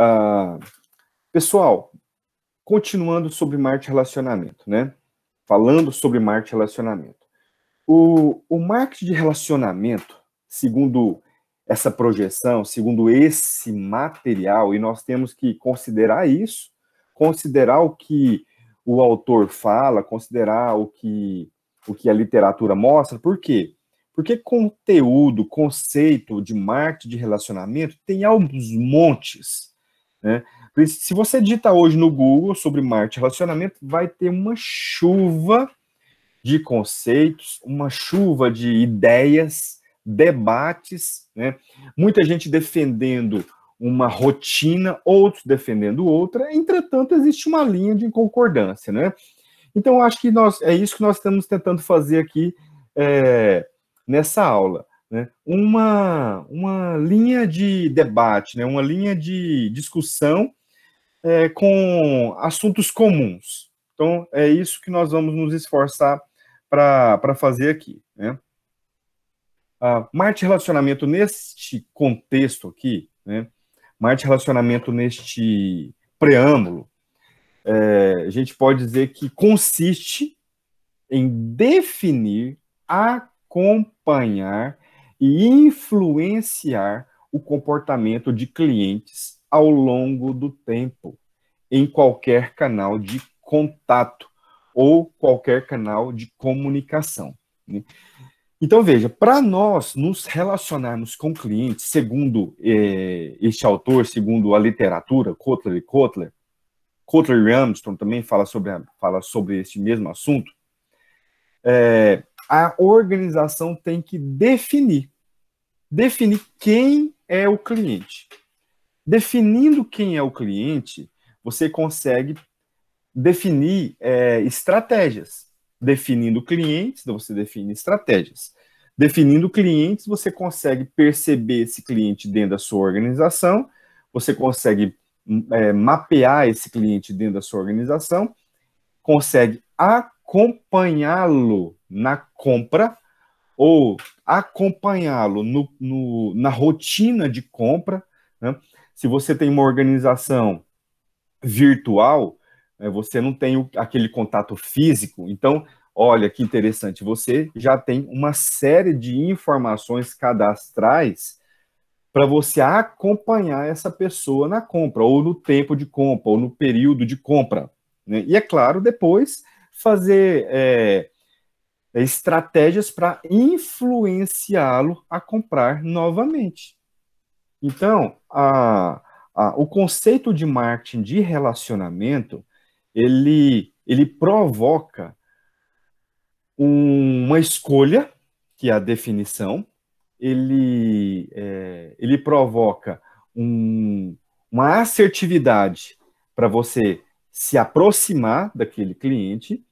Ah, pessoal, continuando sobre marketing de relacionamento, né? Falando sobre marketing de relacionamento. O marketing de relacionamento, segundo essa projeção, segundo esse material, e nós temos que considerar isso, considerar o que o autor fala, considerar o que a literatura mostra. Por quê? Porque conteúdo, conceito de marketing de relacionamento tem aos montes, né? Se você digita hoje no Google sobre marketing de relacionamento, vai ter uma chuva de conceitos, uma chuva de ideias, debates, né? Muita gente defendendo uma rotina, outros defendendo outra, entretanto, existe uma linha de concordância, né? Então, acho que é isso que nós estamos tentando fazer aqui nessa aula, né? Uma linha de debate, né? Uma linha de discussão com assuntos comuns. Então, é isso que nós vamos nos esforçar para fazer aqui, né? Marketing de relacionamento neste contexto aqui, né? Marketing de relacionamento neste preâmbulo, a gente pode dizer que consiste em definir, acompanhar e influenciar o comportamento de clientes ao longo do tempo, em qualquer canal de contato ou qualquer canal de comunicação, né? Então, veja, para nós nos relacionarmos com clientes, segundo este autor, segundo a literatura, Kotler e Armstrong também fala sobre este mesmo assunto, a organização tem que definir quem é o cliente. Definindo quem é o cliente, você consegue definir estratégias. Definindo clientes, você define estratégias. Definindo clientes, você consegue perceber esse cliente dentro da sua organização, você consegue mapear esse cliente dentro da sua organização, consegue acompanhá-lo na compra ou acompanhá-lo na rotina de compra, né? Se você tem uma organização virtual, você não tem aquele contato físico, então, olha que interessante, você já tem uma série de informações cadastrais para você acompanhar essa pessoa na compra, ou no tempo de compra, ou no período de compra, né? E, é claro, depois fazer estratégias para influenciá-lo a comprar novamente. Então, o conceito de marketing de relacionamento, ele provoca uma escolha, que é a definição, ele provoca uma assertividade para você se aproximar daquele cliente,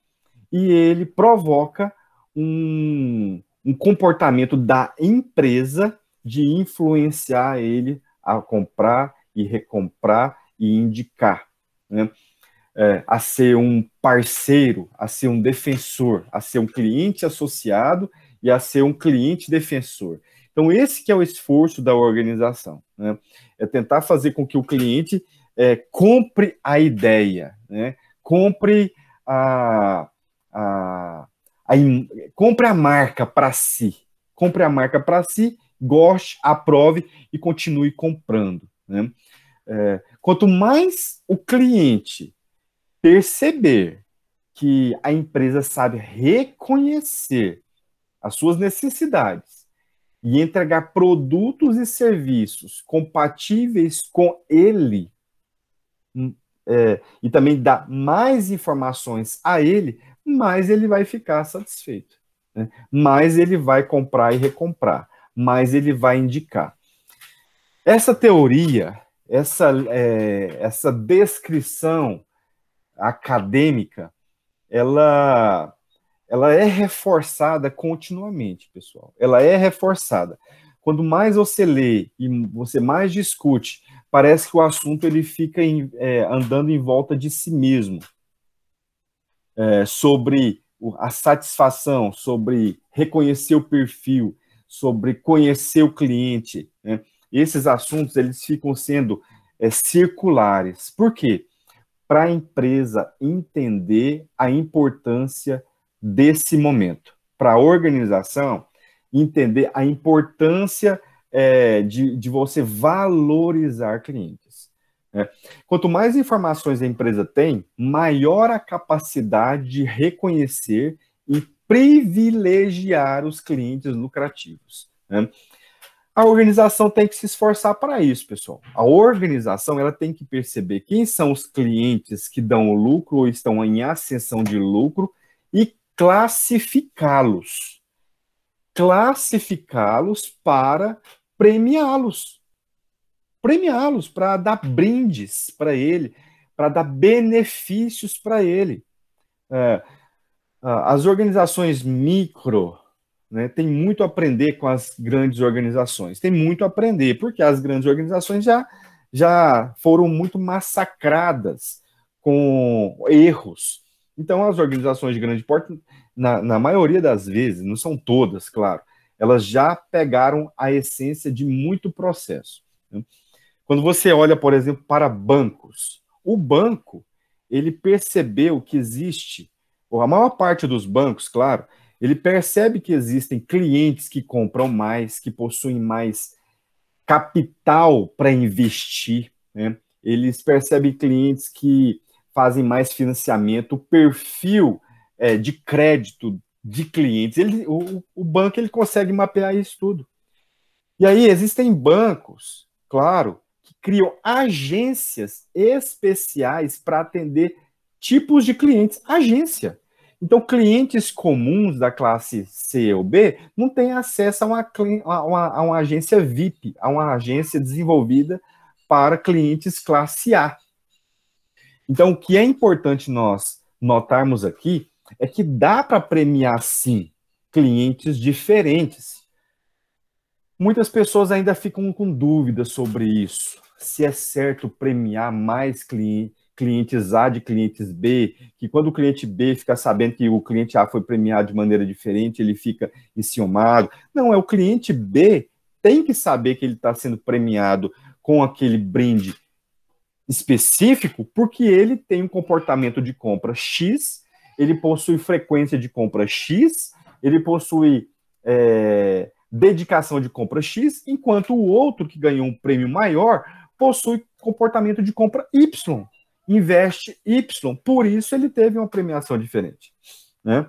e ele provoca um comportamento da empresa de influenciar ele a comprar e recomprar e indicar, né? A ser um parceiro, a ser um defensor, a ser um cliente associado e a ser um cliente defensor. Então, esse que é o esforço da organização, né? É tentar fazer com que o cliente compre a ideia, né? Compre compre a marca para si. Compre a marca para si, goste, aprove e continue comprando, né? Quanto mais o cliente perceber que a empresa sabe reconhecer as suas necessidades e entregar produtos e serviços compatíveis com ele, e também dar mais informações a ele, mais ele vai ficar satisfeito, né? Mais ele vai comprar e recomprar, mais ele vai indicar. Essa teoria, essa descrição acadêmica, ela é reforçada continuamente, pessoal. Ela é reforçada. Quando mais você lê e você mais discute, parece que o assunto ele fica andando em volta de si mesmo. Sobre a satisfação, sobre reconhecer o perfil, sobre conhecer o cliente, né? Esses assuntos eles ficam sendo circulares. Por quê? Para a empresa entender a importância desse momento. Para a organização entender a importância de você valorizar clientes. Né? Quanto mais informações a empresa tem, maior a capacidade de reconhecer e privilegiar os clientes lucrativos. Né? A organização tem que se esforçar para isso, pessoal. A organização ela tem que perceber quem são os clientes que dão o lucro ou estão em ascensão de lucro e classificá-los. Classificá-los para premiá-los. Premiá-los para dar brindes para ele, para dar benefícios para ele. As organizações micro, né, tem muito a aprender com as grandes organizações. Tem muito a aprender, porque as grandes organizações já foram muito massacradas com erros. Então, as organizações de grande porte, na maioria das vezes, não são todas, claro, elas já pegaram a essência de muito processo. Né? Quando você olha, por exemplo, para bancos, o banco, ele percebeu que existe, ou a maior parte dos bancos, claro, ele percebe que existem clientes que compram mais, que possuem mais capital para investir, né? Eles percebem clientes que fazem mais financiamento, o perfil de crédito de clientes. O banco ele consegue mapear isso tudo. E aí existem bancos, claro, que criam agências especiais para atender tipos de clientes. Agência. Então, clientes comuns da classe C ou B não têm acesso a uma agência VIP, a uma agência desenvolvida para clientes classe A. Então, o que é importante nós notarmos aqui é que dá para premiar, sim, clientes diferentes. Muitas pessoas ainda ficam com dúvidas sobre isso. Se é certo premiar mais clientes A de clientes B, que quando o cliente B fica sabendo que o cliente A foi premiado de maneira diferente, ele fica enciumado. Não, o cliente B tem que saber que ele está sendo premiado com aquele brinde específico, porque ele tem um comportamento de compra X, ele possui frequência de compra X, ele possui dedicação de compra X, enquanto o outro que ganhou um prêmio maior possui comportamento de compra Y, investe Y, por isso ele teve uma premiação diferente, né?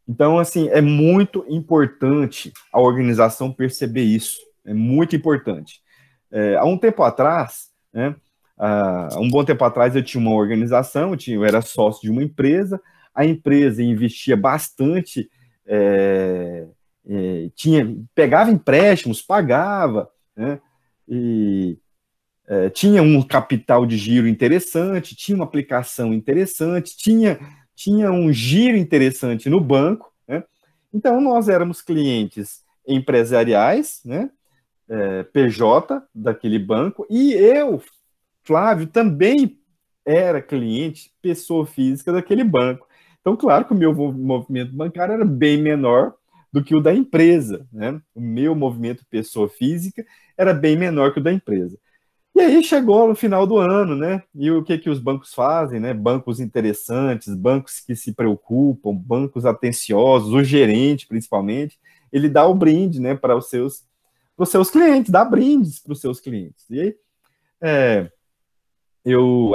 Então, assim, é muito importante a organização perceber isso, é muito importante. Há um tempo atrás, né, um bom tempo atrás eu tinha uma organização, eu era sócio de uma empresa, a empresa investia bastante, pegava empréstimos, pagava, né, e tinha um capital de giro interessante, tinha uma aplicação interessante, tinha um giro interessante no banco, né? Então nós éramos clientes empresariais, né, PJ daquele banco, e eu, Flávio, também era cliente, pessoa física daquele banco. Então, claro que o meu movimento bancário era bem menor do que o da empresa, né? O meu movimento pessoa física era bem menor que o da empresa. E aí chegou no final do ano, né? E o que os bancos fazem, né? Bancos interessantes, bancos que se preocupam, bancos atenciosos, o gerente, principalmente, ele dá o brinde, né, para os seus clientes, dá brindes para os seus clientes. E aí,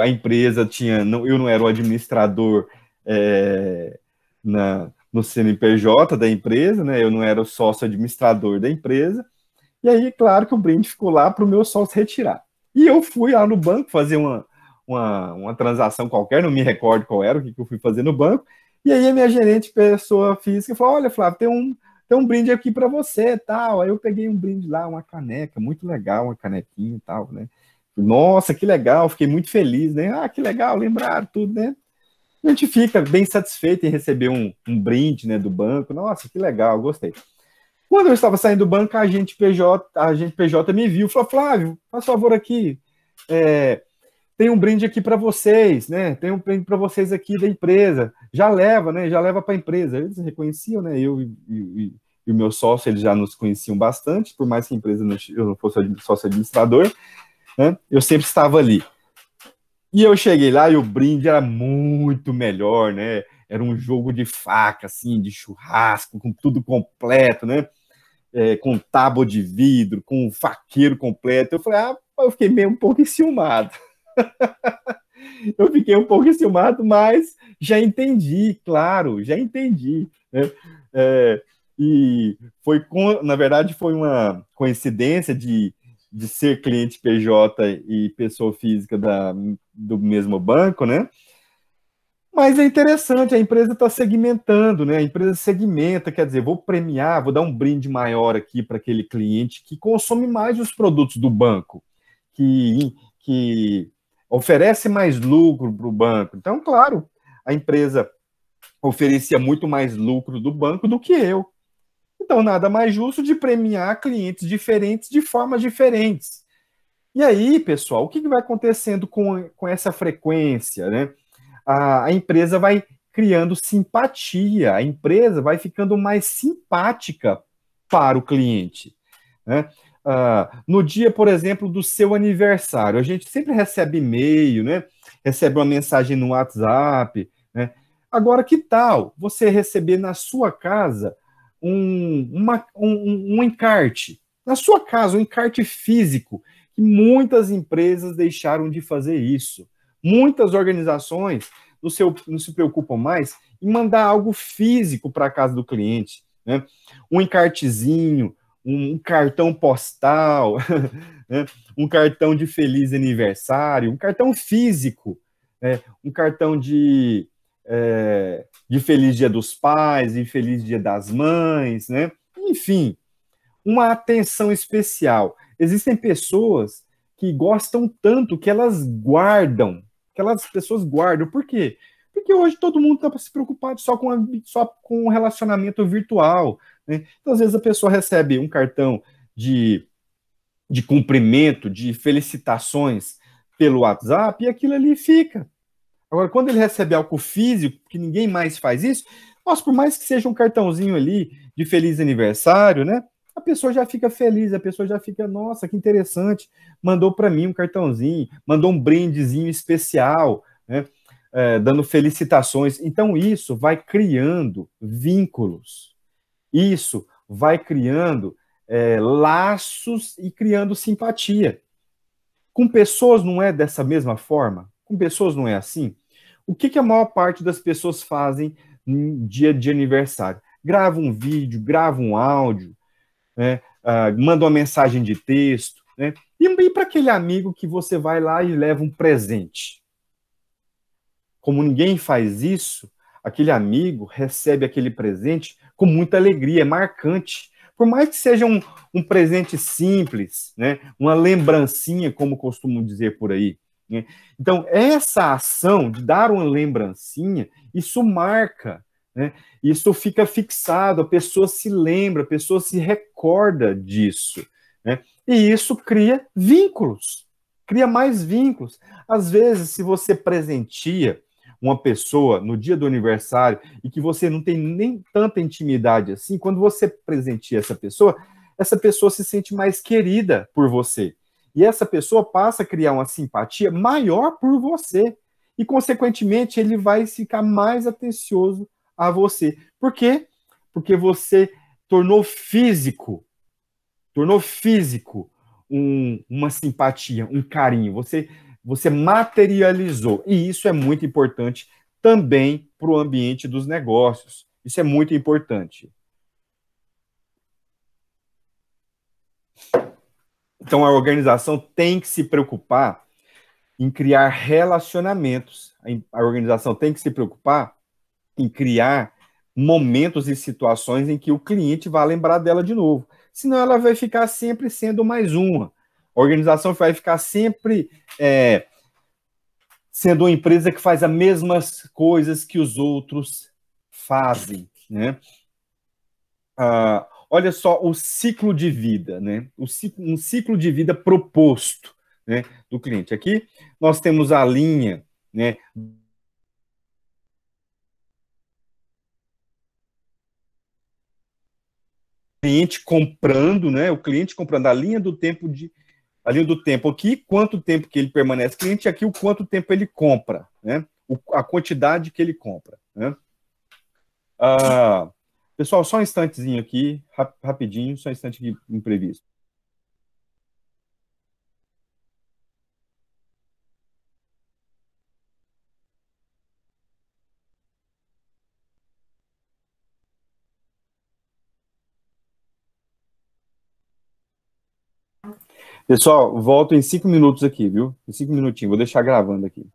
a empresa eu não era o administrador no CNPJ da empresa, né? Eu não era o sócio administrador da empresa. E aí, claro que o brinde ficou lá para o meu sócio retirar. E eu fui lá no banco fazer uma transação qualquer, não me recordo qual era, o que eu fui fazer no banco. E aí a minha gerente, pessoa física, falou: olha, Flávio, tem um brinde aqui para você, tal. Aí eu peguei um brinde lá, uma caneca, muito legal, uma canequinha e tal, né? Nossa, que legal, fiquei muito feliz, né? Ah, que legal, lembraram tudo, né? A gente fica bem satisfeito em receber um brinde, né, do banco. Nossa, que legal, gostei. Quando eu estava saindo do banco, a agente PJ me viu, falou: Flávio, faz favor aqui, tem um brinde aqui para vocês, né? Tem um brinde para vocês aqui da empresa. Já leva, né? Já leva para a empresa. Eles reconheciam, né? Eu e o meu sócio, eles já nos conheciam bastante, por mais que a empresa eu não fosse sócio administrador. né? Eu sempre estava ali. E eu cheguei lá e o brinde era muito melhor, né? Era um jogo de faca, assim, de churrasco, com tudo completo, né? Com tábua de vidro, com um faqueiro completo. Eu falei, eu fiquei meio um pouco enciumado. Eu fiquei um pouco enciumado, mas já entendi, claro, já entendi, né? É, e na verdade, foi uma coincidência de ser cliente PJ e pessoa física do mesmo banco, né? Mas é interessante, a empresa está segmentando, né? A empresa segmenta, quer dizer, vou premiar, vou dar um brinde maior aqui para aquele cliente que consome mais os produtos do banco, que oferece mais lucro para o banco. Então, claro, a empresa oferecia muito mais lucro do banco do que eu. Então, nada mais justo de premiar clientes diferentes de formas diferentes. E aí, pessoal, o que vai acontecendo com essa frequência, né? A empresa vai criando simpatia, a empresa vai ficando mais simpática para o cliente, né? No dia, por exemplo, do seu aniversário, a gente sempre recebe e-mail, né? Recebe uma mensagem no WhatsApp, né? Agora, que tal você receber na sua casa um encarte? Na sua casa, um encarte físico, que muitas empresas deixaram de fazer isso. Muitas organizações não se preocupam mais em mandar algo físico para a casa do cliente, né? Um encartezinho, um cartão postal, né? Um cartão de feliz aniversário, um cartão físico, né? Um cartão de feliz dia dos pais, e feliz dia das mães, né? Enfim, uma atenção especial. Existem pessoas que gostam tanto que elas pessoas guardam. Por quê? Porque hoje todo mundo está se preocupado só com um relacionamento virtual, né? Então, às vezes, a pessoa recebe um cartão de, de cumprimento, de felicitações pelo WhatsApp, e aquilo ali fica. Agora, quando ele recebe algo físico, que ninguém mais faz isso, nossa, por mais que seja um cartãozinho ali de feliz aniversário, né? A pessoa já fica feliz, a pessoa já fica, nossa, que interessante, mandou para mim um cartãozinho, mandou um brindezinho especial, né? Dando felicitações. Então, isso vai criando vínculos, isso vai criando laços e criando simpatia. Com pessoas não é dessa mesma forma? Com pessoas não é assim? O que a maior parte das pessoas fazem no dia de aniversário? Grava um vídeo, grava um áudio, né? Manda uma mensagem de texto, né? E para aquele amigo que você vai lá e leva um presente? Como ninguém faz isso, aquele amigo recebe aquele presente com muita alegria, é marcante. Por mais que seja um presente simples, né? Uma lembrancinha, como costumam dizer por aí, né? Então, essa ação de dar uma lembrancinha, isso marca, né? Isso fica fixado, a pessoa se lembra, a pessoa se recorda disso, né? E isso cria mais vínculos. Às vezes, se você presenteia uma pessoa no dia do aniversário e que você não tem nem tanta intimidade assim, quando você presenteia essa pessoa se sente mais querida por você. E essa pessoa passa a criar uma simpatia maior por você. E, consequentemente, ele vai ficar mais atencioso a você. Por quê? Porque você tornou físico uma simpatia, um carinho. Você materializou. E isso é muito importante também para o ambiente dos negócios. Isso é muito importante. Então, a organização tem que se preocupar em criar relacionamentos. A organização tem que se preocupar em criar momentos e situações em que o cliente vai lembrar dela de novo. Senão, ela vai ficar sempre sendo mais uma. A organização vai ficar sempre sendo uma empresa que faz as mesmas coisas que os outros fazem, né? Olha só o ciclo de vida, né? Um ciclo de vida proposto, né, do cliente. Aqui nós temos a linha, né, cliente comprando, né? O cliente comprando a linha do tempo A linha do tempo aqui, quanto tempo que ele permanece cliente, e aqui o quanto tempo ele compra, né? A quantidade que ele compra, né? Pessoal, só um instantezinho aqui, rapidinho, só um instante aqui, imprevisto. Pessoal, volto em 5 minutos aqui, viu? Em 5 minutinhos, vou deixar gravando aqui.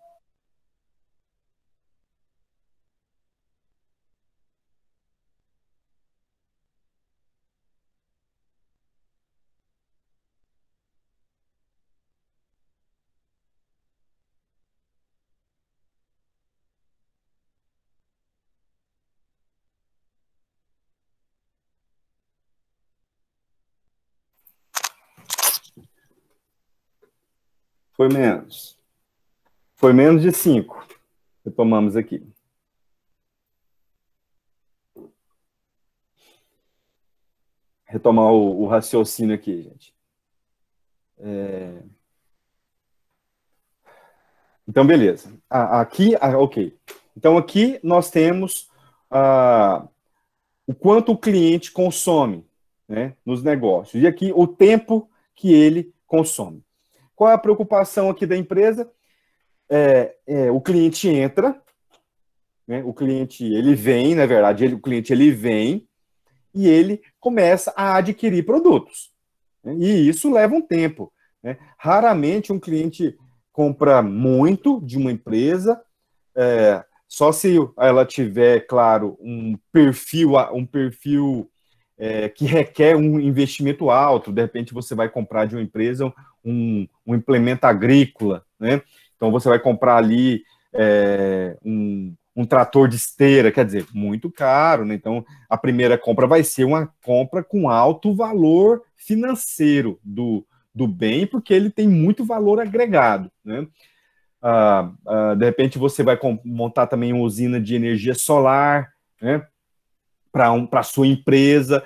Foi menos. Foi menos de 5. Retomamos aqui. Retomar o raciocínio aqui, gente. Então, beleza. Aqui, ok. Então, aqui nós temos o quanto o cliente consome, né, nos negócios. E aqui o tempo que ele consome. Qual é a preocupação aqui da empresa? O cliente entra, né, o cliente ele vem, na verdade, o cliente ele vem e ele começa a adquirir produtos. Né, e isso leva um tempo. Né? Raramente um cliente compra muito de uma empresa, só se ela tiver, claro, um perfil que requer um investimento alto. De repente você vai comprar de uma empresa um implemento agrícola, né? Então você vai comprar ali um trator de esteira, quer dizer, muito caro, né? Então a primeira compra vai ser uma compra com alto valor financeiro do bem, porque ele tem muito valor agregado, né? De repente você vai montar também uma usina de energia solar, né, para a sua empresa,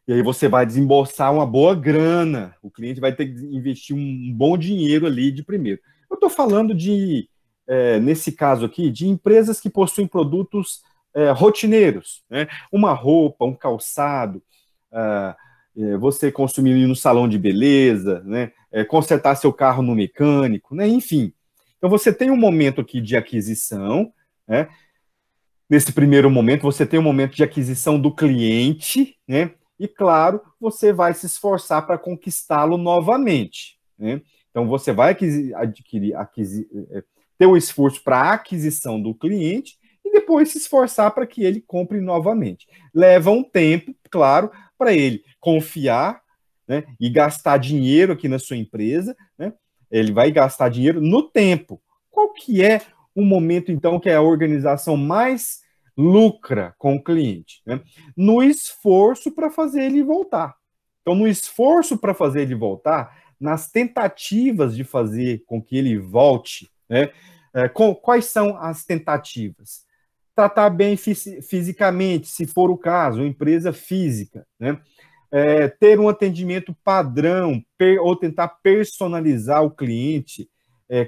e aí você vai desembolsar uma boa grana, o cliente vai ter que investir um bom dinheiro ali de primeiro. Eu estou falando nesse caso aqui, de empresas que possuem produtos rotineiros, né, uma roupa, um calçado, você consumir no salão de beleza, né, consertar seu carro no mecânico, né, enfim. Então, você tem um momento aqui de aquisição, né? Nesse primeiro momento, você tem um momento de aquisição do cliente, né? E, claro, você vai se esforçar para conquistá-lo novamente, né? Então, você vai ter o esforço para a aquisição do cliente e depois se esforçar para que ele compre novamente. Leva um tempo, claro, para ele confiar, né? E gastar dinheiro aqui na sua empresa, né? Ele vai gastar dinheiro no tempo. Qual que é o momento, então, que a organização mais lucra com o cliente? Né? No esforço para fazer ele voltar. Então, no esforço para fazer ele voltar, nas tentativas de fazer com que ele volte, né? Quais são as tentativas? Tratar bem fisicamente, se for o caso, uma empresa física, né? Ter um atendimento padrão ou tentar personalizar o cliente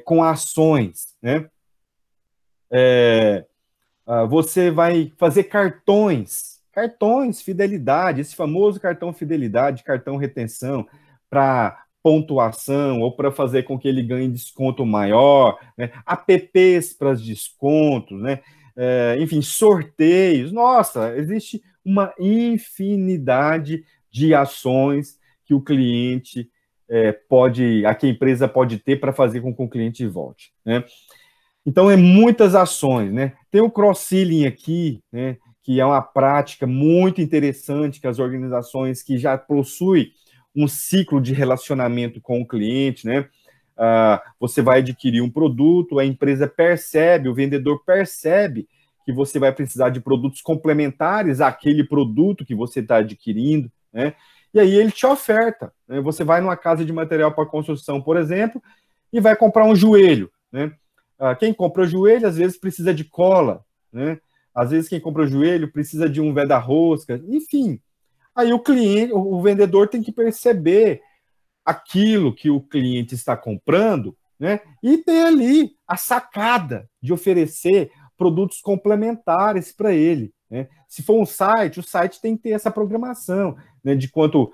com ações, né? Você vai fazer cartões fidelidade, esse famoso cartão fidelidade, cartão retenção, para pontuação ou para fazer com que ele ganhe desconto maior, né? Apps para descontos, né? Enfim, sorteios. Nossa, existe uma infinidade de ações que o cliente que a empresa pode ter para fazer com que o cliente volte, né? Então, muitas ações, né? Tem o cross-selling aqui, né? Que é uma prática muito interessante que as organizações que já possuem um ciclo de relacionamento com o cliente, né? Você vai adquirir um produto, a empresa percebe, o vendedor percebe que você vai precisar de produtos complementares àquele produto que você está adquirindo, né? E aí ele te oferta, né? Você vai numa casa de material para construção, por exemplo, e vai comprar um joelho, né? Quem compra joelho, às vezes, precisa de cola, né? Às vezes, quem compra joelho precisa de um veda-rosca, enfim. Aí o cliente, o vendedor tem que perceber aquilo que o cliente está comprando, né? E ter ali a sacada de oferecer produtos complementares para ele, né? Se for um site, o site tem que ter essa programação, né, de quanto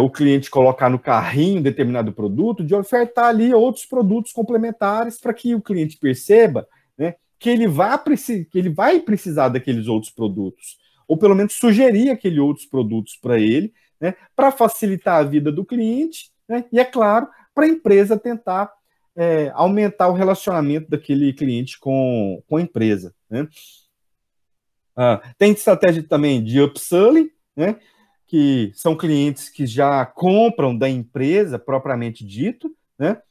o cliente colocar no carrinho determinado produto, de ofertar ali outros produtos complementares para que o cliente perceba, né, que ele vai precisar daqueles outros produtos, ou pelo menos sugerir aqueles outros produtos para ele, né, para facilitar a vida do cliente, né, e, é claro, para a empresa tentar aumentar o relacionamento daquele cliente com a empresa. Né. Tem estratégia também de upselling, né, que são clientes que já compram da empresa propriamente dito, né?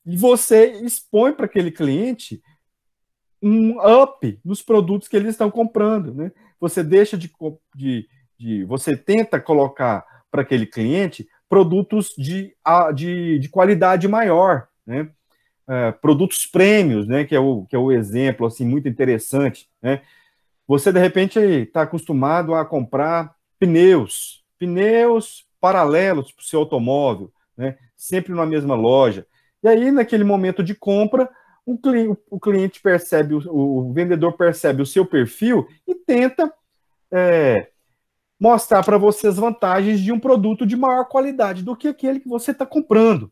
E você expõe para aquele cliente um up nos produtos que eles estão comprando, né? Você deixa você tenta colocar para aquele cliente produtos de qualidade maior, né? Produtos prêmios, né? Que é o exemplo assim muito interessante, né? Você de repente está acostumado a comprar pneus paralelos para o seu automóvel, né? Sempre na mesma loja. E aí, naquele momento de compra, o cliente percebe, o vendedor percebe o seu perfil e tenta mostrar para você as vantagens de um produto de maior qualidade do que aquele que você está comprando.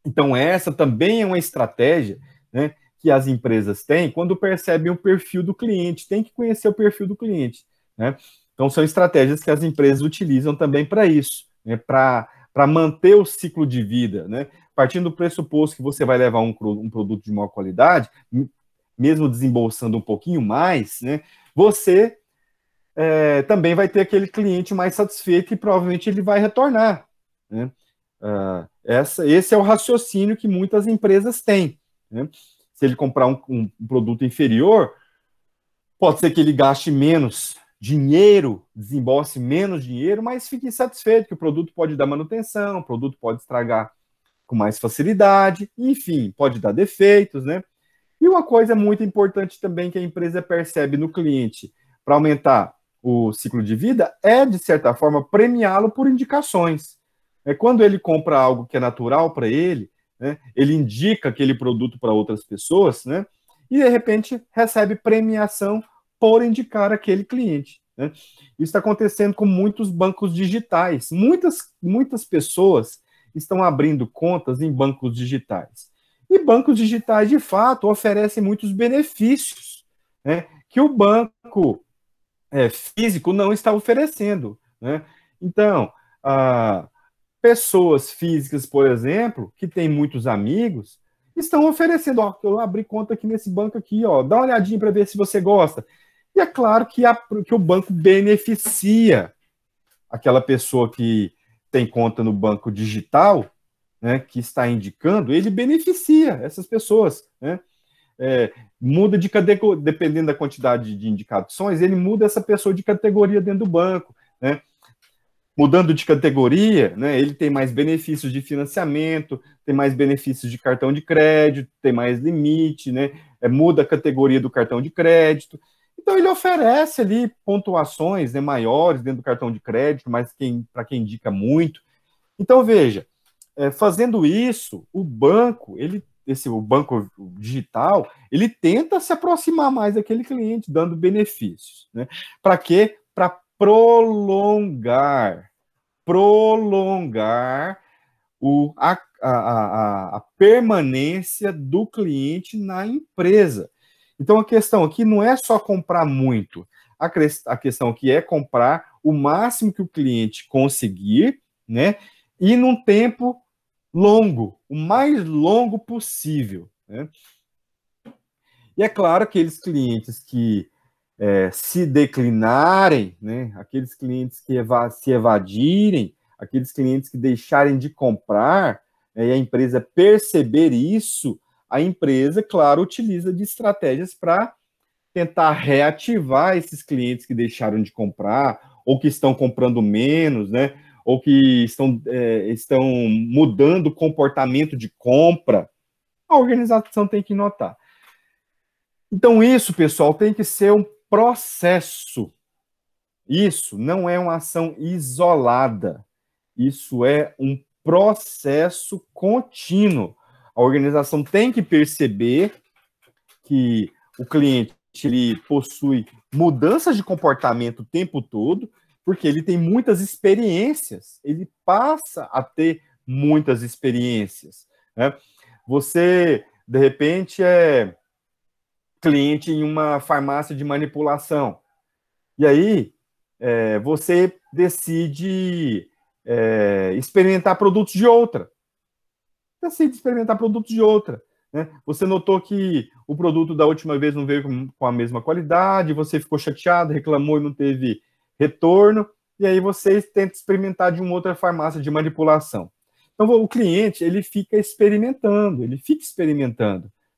Então, essa também é uma estratégia, né, que as empresas têm quando percebem o perfil do cliente. Tem que conhecer o perfil do cliente, né? Então, são estratégias que as empresas utilizam também para isso, né, para manter o ciclo de vida, né? Partindo do pressuposto que você vai levar um produto de maior qualidade, mesmo desembolsando um pouquinho mais, né, você também vai ter aquele cliente mais satisfeito e provavelmente ele vai retornar, né? Esse é o raciocínio que muitas empresas têm, né? Se ele comprar um produto inferior, pode ser que ele gaste menos dinheiro, desembolse menos dinheiro, mas fique satisfeito que o produto pode dar manutenção, o produto pode estragar com mais facilidade, enfim, pode dar defeitos, né? E uma coisa muito importante também que a empresa percebe no cliente para aumentar o ciclo de vida é, de certa forma, premiá-lo por indicações. Quando ele compra algo que é natural para ele, né, ele indica aquele produto para outras pessoas, né, e de repente recebe premiação por indicar aquele cliente. Né. Isso está acontecendo com muitos bancos digitais. Muitas pessoas estão abrindo contas em bancos digitais. E bancos digitais, de fato, oferecem muitos benefícios, né, que o banco físico não está oferecendo. Né. Então, pessoas físicas, por exemplo, que têm muitos amigos, estão oferecendo, ó, eu abri conta aqui nesse banco aqui, ó, dá uma olhadinha para ver se você gosta. E é claro que o banco beneficia aquela pessoa que tem conta no banco digital, né, que está indicando, ele beneficia essas pessoas, né? Muda de categoria, dependendo da quantidade de indicações, ele muda essa pessoa de categoria dentro do banco, né? Mudando de categoria, né, ele tem mais benefícios de financiamento, tem mais benefícios de cartão de crédito, tem mais limite, né, muda a categoria do cartão de crédito. Então, ele oferece ali pontuações, né, maiores dentro do cartão de crédito, mas para quem indica muito. Então, veja, fazendo isso, o banco digital, ele tenta se aproximar mais daquele cliente, dando benefícios. Né? Para quê? Para prolongar a permanência do cliente na empresa. Então, a questão aqui não é só comprar muito, a questão aqui é comprar o máximo que o cliente conseguir, né? E num tempo longo, o mais longo possível. Né? E é claro, aqueles clientes que se declinarem, né? Aqueles clientes que se evadirem, aqueles clientes que deixarem de comprar, e a empresa perceber isso, a empresa, claro, utiliza de estratégias para tentar reativar esses clientes que deixaram de comprar, ou que estão comprando menos, né? Ou que estão mudando o comportamento de compra. A organização tem que notar. Então, isso, pessoal, tem que ser um processo. Isso não é uma ação isolada. Isso é um processo contínuo. A organização tem que perceber que o cliente ele possui mudanças de comportamento o tempo todo, porque ele tem muitas experiências, ele passa a ter muitas experiências, né? Você, de repente, é cliente em uma farmácia de manipulação, e aí você decide experimentar produtos de outra. Decide experimentar produtos de outra. Né? Você notou que o produto da última vez não veio com a mesma qualidade, você ficou chateado, reclamou e não teve retorno, e aí você tenta experimentar de uma outra farmácia de manipulação. Então, o cliente, ele fica experimentando,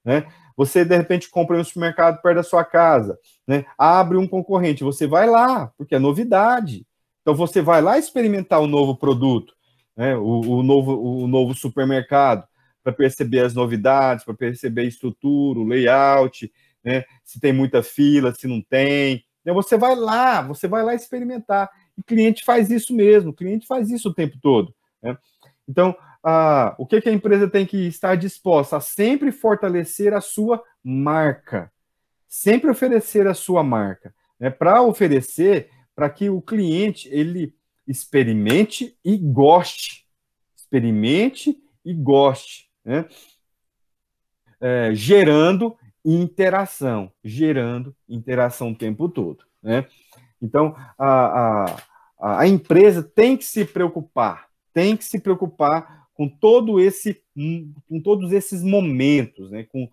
né? Você, de repente, compra em um supermercado perto da sua casa, né? Abre um concorrente, você vai lá, porque é novidade. Então, você vai lá experimentar o novo produto, né? O novo supermercado, para perceber as novidades, para perceber a estrutura, o layout, né? Se tem muita fila, se não tem. Então, você vai lá experimentar. E o cliente faz isso mesmo, o cliente faz isso o tempo todo, né? Então, o que a empresa tem que estar disposta? A sempre fortalecer a sua marca. Sempre oferecer a sua marca. Né? Para oferecer, para que o cliente ele experimente e goste. Experimente e goste. Né? Gerando interação o tempo todo. Né? Então, a empresa tem que se preocupar com todos esses momentos, né? com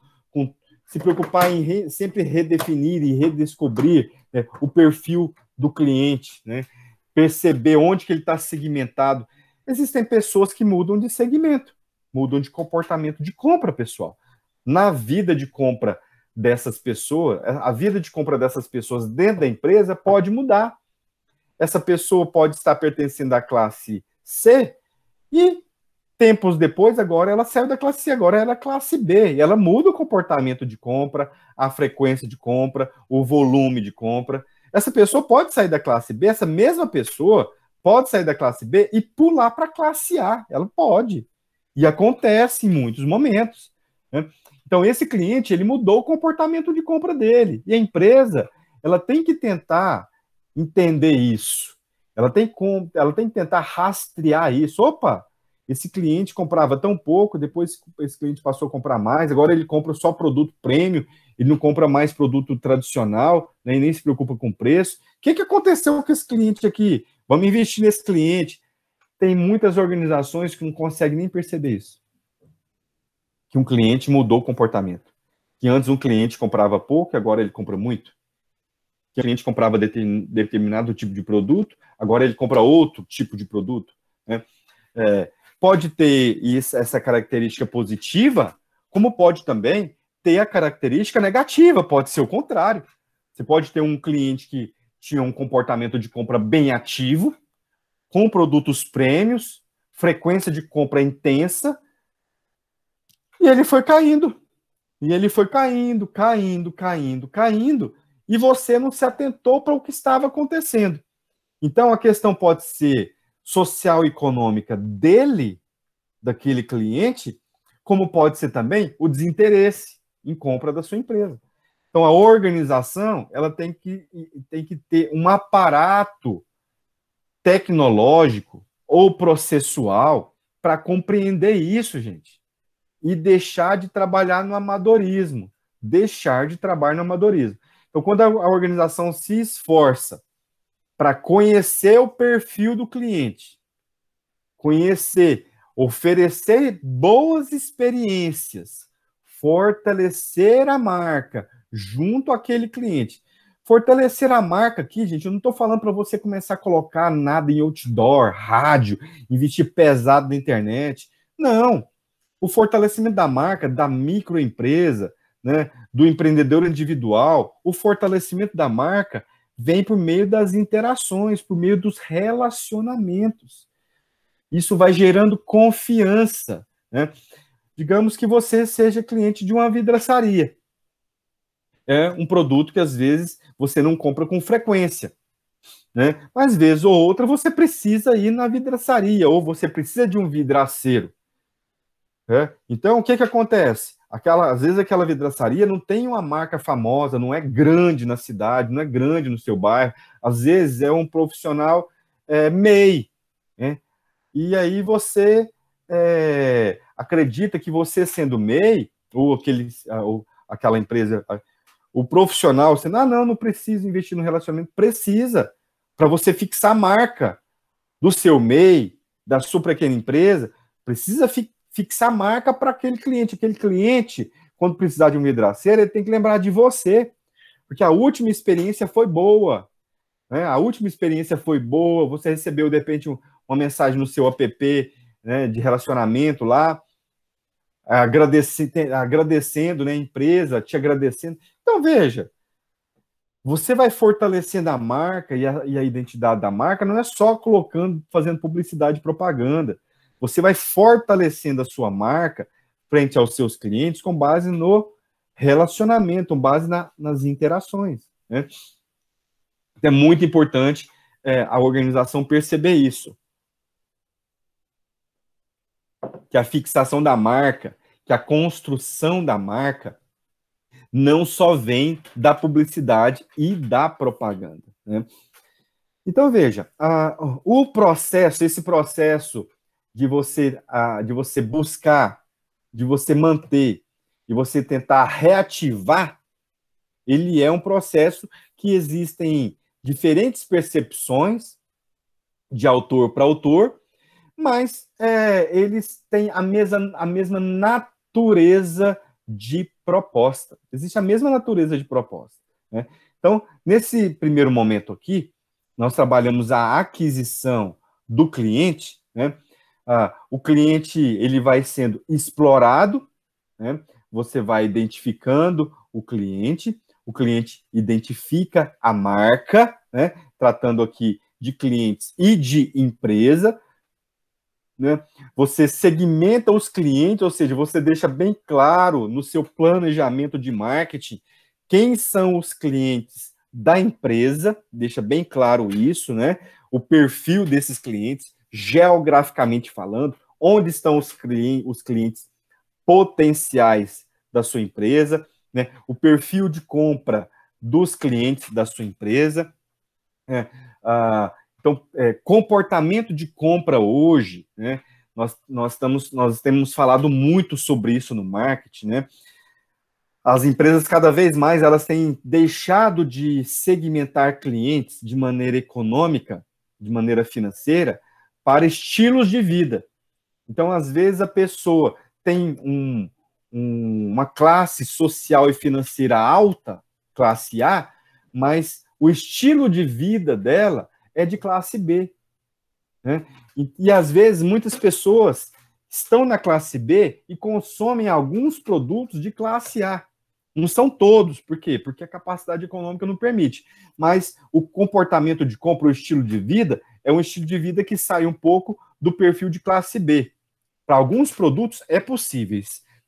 se preocupar em sempre redefinir e redescobrir, né, o perfil do cliente, né? Perceber onde que ele está segmentado. Existem pessoas que mudam de segmento, mudam de comportamento de compra, pessoal. Na vida de compra dessas pessoas, a vida de compra dessas pessoas dentro da empresa pode mudar. Essa pessoa pode estar pertencendo à classe C e tempos depois, agora ela saiu da classe C, agora ela é classe B, e ela muda o comportamento de compra, a frequência de compra, o volume de compra. Essa pessoa pode sair da classe B, essa mesma pessoa pode sair da classe B e pular para a classe A, ela pode. E acontece em muitos momentos. Né? Então, esse cliente, ele mudou o comportamento de compra dele, e a empresa, ela tem que tentar entender isso. Ela tem que tentar rastrear isso. Opa, esse cliente comprava tão pouco, depois esse cliente passou a comprar mais, agora ele compra só produto premium, ele não compra mais produto tradicional, né, e nem se preocupa com preço. O que aconteceu com esse cliente aqui? Vamos investir nesse cliente. Tem muitas organizações que não conseguem nem perceber isso. Que um cliente mudou o comportamento. Que antes um cliente comprava pouco, agora ele compra muito. Que o cliente comprava determinado tipo de produto, agora ele compra outro tipo de produto. Né? Pode ter essa característica positiva, como pode também ter a característica negativa, pode ser o contrário. Você pode ter um cliente que tinha um comportamento de compra bem ativo, com produtos prêmios, frequência de compra intensa, e ele foi caindo. E ele foi caindo, e você não se atentou para o que estava acontecendo. Então, a questão pode ser social e econômica dele, daquele cliente, como pode ser também o desinteresse em compra da sua empresa. Então, a organização ela tem que ter um aparato tecnológico ou processual para compreender isso, gente, e deixar de trabalhar no amadorismo. Então, quando a organização se esforça para conhecer o perfil do cliente, oferecer boas experiências, fortalecer a marca junto àquele cliente. Fortalecer a marca aqui, gente, eu não estou falando para você começar a colocar nada em outdoor, rádio, investir pesado na internet. Não. O fortalecimento da marca, da microempresa, né, do empreendedor individual, o fortalecimento da marca vem por meio das interações, por meio dos relacionamentos. Isso vai gerando confiança. Né? Digamos que você seja cliente de uma vidraçaria. É um produto que, às vezes, você não compra com frequência. né? Mas, vez ou outra, você precisa ir na vidraçaria, ou você precisa de um vidraceiro. Né? Então, o que acontece? Às vezes aquela vidraçaria não tem uma marca famosa, não é grande na cidade, não é grande no seu bairro. Às vezes é um profissional MEI, né? E aí você acredita que você sendo MEI, ou aquela empresa, o profissional, você não precisa investir no relacionamento. Precisa, para você fixar a marca do seu MEI, da sua pequena empresa, precisa fixar a marca para aquele cliente. Aquele cliente, quando precisar de um vidraceiro, ele tem que lembrar de você, porque a última experiência foi boa, né? A última experiência foi boa, você recebeu, de repente, uma mensagem no seu app, né, de relacionamento lá, agradecendo, né, a empresa, te agradecendo. Então, veja, você vai fortalecendo a marca e a identidade da marca, não é só fazendo publicidade e propaganda. Você vai fortalecendo a sua marca frente aos seus clientes com base no relacionamento, com base nas interações, né? É muito importante a organização perceber isso. Que a fixação da marca, que a construção da marca não só vem da publicidade e da propaganda, né? Então, veja, esse processo de você buscar, de você manter, de você tentar reativar, ele é um processo que existem diferentes percepções de autor para autor, mas eles têm a mesma natureza de proposta. Existe a mesma natureza de proposta, né? Então, nesse primeiro momento aqui, nós trabalhamos a aquisição do cliente, né? O cliente ele vai sendo explorado, né? Você vai identificando o cliente identifica a marca, né? Tratando aqui de clientes e de empresa, né? Você segmenta os clientes, ou seja, você deixa bem claro no seu planejamento de marketing quem são os clientes da empresa, deixa bem claro isso, né? O perfil desses clientes, geograficamente falando, onde estão os clientes potenciais da sua empresa, né? O perfil de compra dos clientes da sua empresa, né? Então, comportamento de compra hoje, né? Nós temos falado muito sobre isso no marketing, né? As empresas, cada vez mais, elas têm deixado de segmentar clientes de maneira econômica, de maneira financeira, para estilos de vida. Então, às vezes, a pessoa tem uma classe social e financeira alta, classe A, mas o estilo de vida dela é de classe B, né? E às vezes, muitas pessoas estão na classe B e consomem alguns produtos de classe A. Não são todos, por quê? Porque a capacidade econômica não permite. Mas o comportamento de compra, o estilo de vida, é um estilo de vida que sai um pouco do perfil de classe B. Para alguns produtos é possível,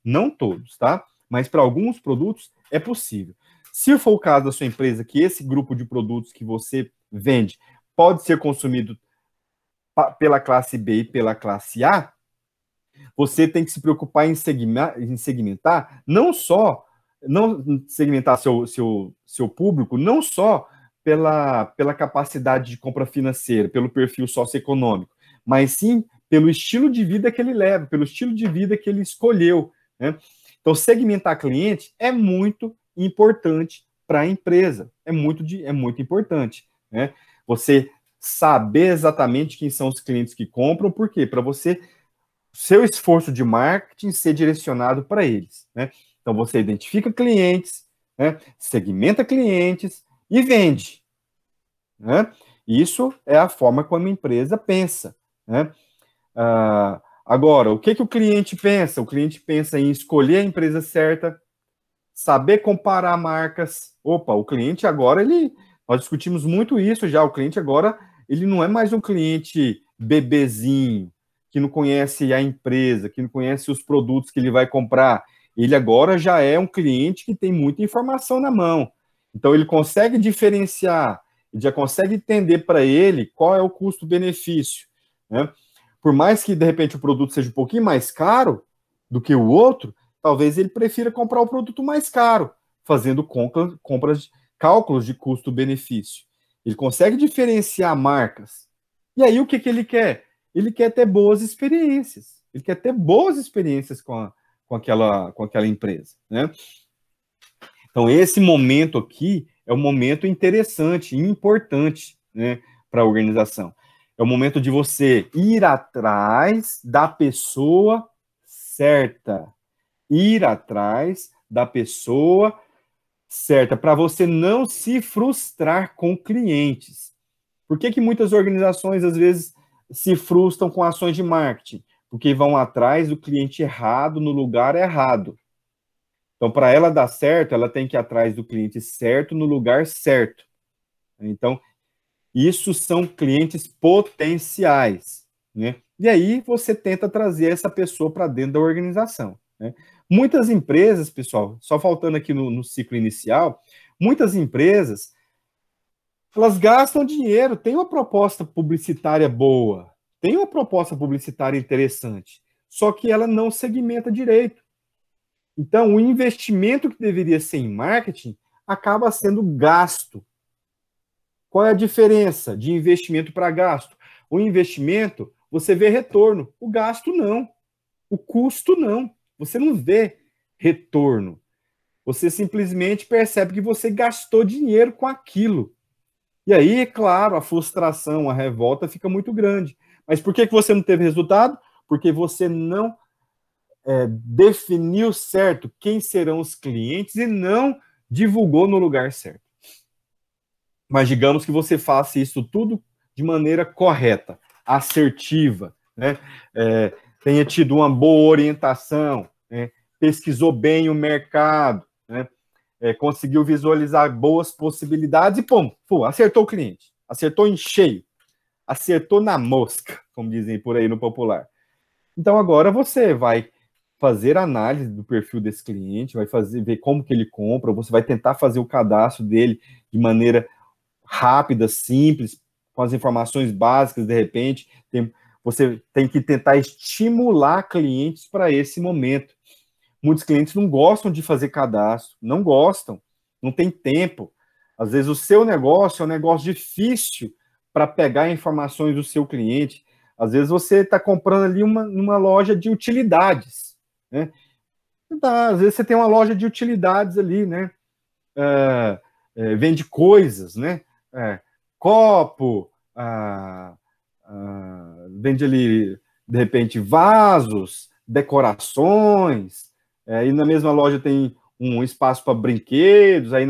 não todos, tá? Mas para alguns produtos é possível. Se for o caso da sua empresa, que esse grupo de produtos que você vende pode ser consumido pela classe B e pela classe A, você tem que se preocupar em segmentar, não segmentar seu público, não só pela capacidade de compra financeira, pelo perfil socioeconômico, mas sim pelo estilo de vida que ele leva, pelo estilo de vida que ele escolheu, né? Então, segmentar cliente é muito importante para a empresa, é muito importante, né? Você saber exatamente quem são os clientes que compram, por quê? Para seu esforço de marketing ser direcionado para eles, né? Então, você identifica clientes, né? Segmenta clientes e vende, né? Isso é a forma como a empresa pensa, né? Agora, o que o cliente pensa? O cliente pensa em escolher a empresa certa, saber comparar marcas. Opa, o cliente agora, nós discutimos muito isso já, o cliente agora, ele não é mais um cliente bebezinho, que não conhece a empresa, que não conhece os produtos que ele vai comprar. Ele agora já é um cliente que tem muita informação na mão. Então, ele consegue diferenciar Ele já consegue entender para ele qual é o custo-benefício, né? Por mais que, de repente, o produto seja um pouquinho mais caro do que o outro, talvez ele prefira comprar o produto mais caro, fazendo cálculos de custo-benefício. Ele consegue diferenciar marcas. E aí, o que ele quer? Ele quer ter boas experiências. Ele quer ter boas experiências com aquela empresa, né? Então, esse momento aqui é um momento interessante e importante, né, para a organização. É o momento de você ir atrás da pessoa certa. Ir atrás da pessoa certa, para você não se frustrar com clientes. Por que muitas organizações, às vezes, se frustram com ações de marketing? Porque vão atrás do cliente errado, no lugar errado. Então, para ela dar certo, ela tem que ir atrás do cliente certo, no lugar certo. Então, isso são clientes potenciais, né? E aí você tenta trazer essa pessoa para dentro da organização, né? Muitas empresas, pessoal, só faltando aqui no ciclo inicial, muitas empresas, elas gastam dinheiro, tem uma proposta publicitária boa, tem uma proposta publicitária interessante, só que ela não segmenta direito. Então, o investimento que deveria ser em marketing acaba sendo gasto. Qual é a diferença de investimento para gasto? O investimento, você vê retorno. O gasto, não. O custo, não. Você não vê retorno. Você simplesmente percebe que você gastou dinheiro com aquilo. E aí, é claro, a frustração, a revolta fica muito grande. Mas por que você não teve resultado? Porque você não definiu certo quem serão os clientes e não divulgou no lugar certo. Mas digamos que você faça isso tudo de maneira correta, assertiva, né? Tenha tido uma boa orientação, né? Pesquisou bem o mercado, né? Conseguiu visualizar boas possibilidades e, pum, acertou o cliente, acertou em cheio, acertou na mosca, como dizem por aí no popular. Então agora você vai fazer análise do perfil desse cliente, vai ver como que ele compra, você vai tentar fazer o cadastro dele de maneira rápida, simples, com as informações básicas, de repente, você tem que tentar estimular clientes para esse momento. Muitos clientes não gostam de fazer cadastro, não gostam, não tem tempo. Às vezes o seu negócio é um negócio difícil para pegar informações do seu cliente. Às vezes você está comprando ali numa loja de utilidades, né? Às vezes você tem uma loja de utilidades ali, né? Vende coisas, né? Copo, vende ali, de repente, vasos, decorações, aí na mesma loja tem um espaço para brinquedos, aí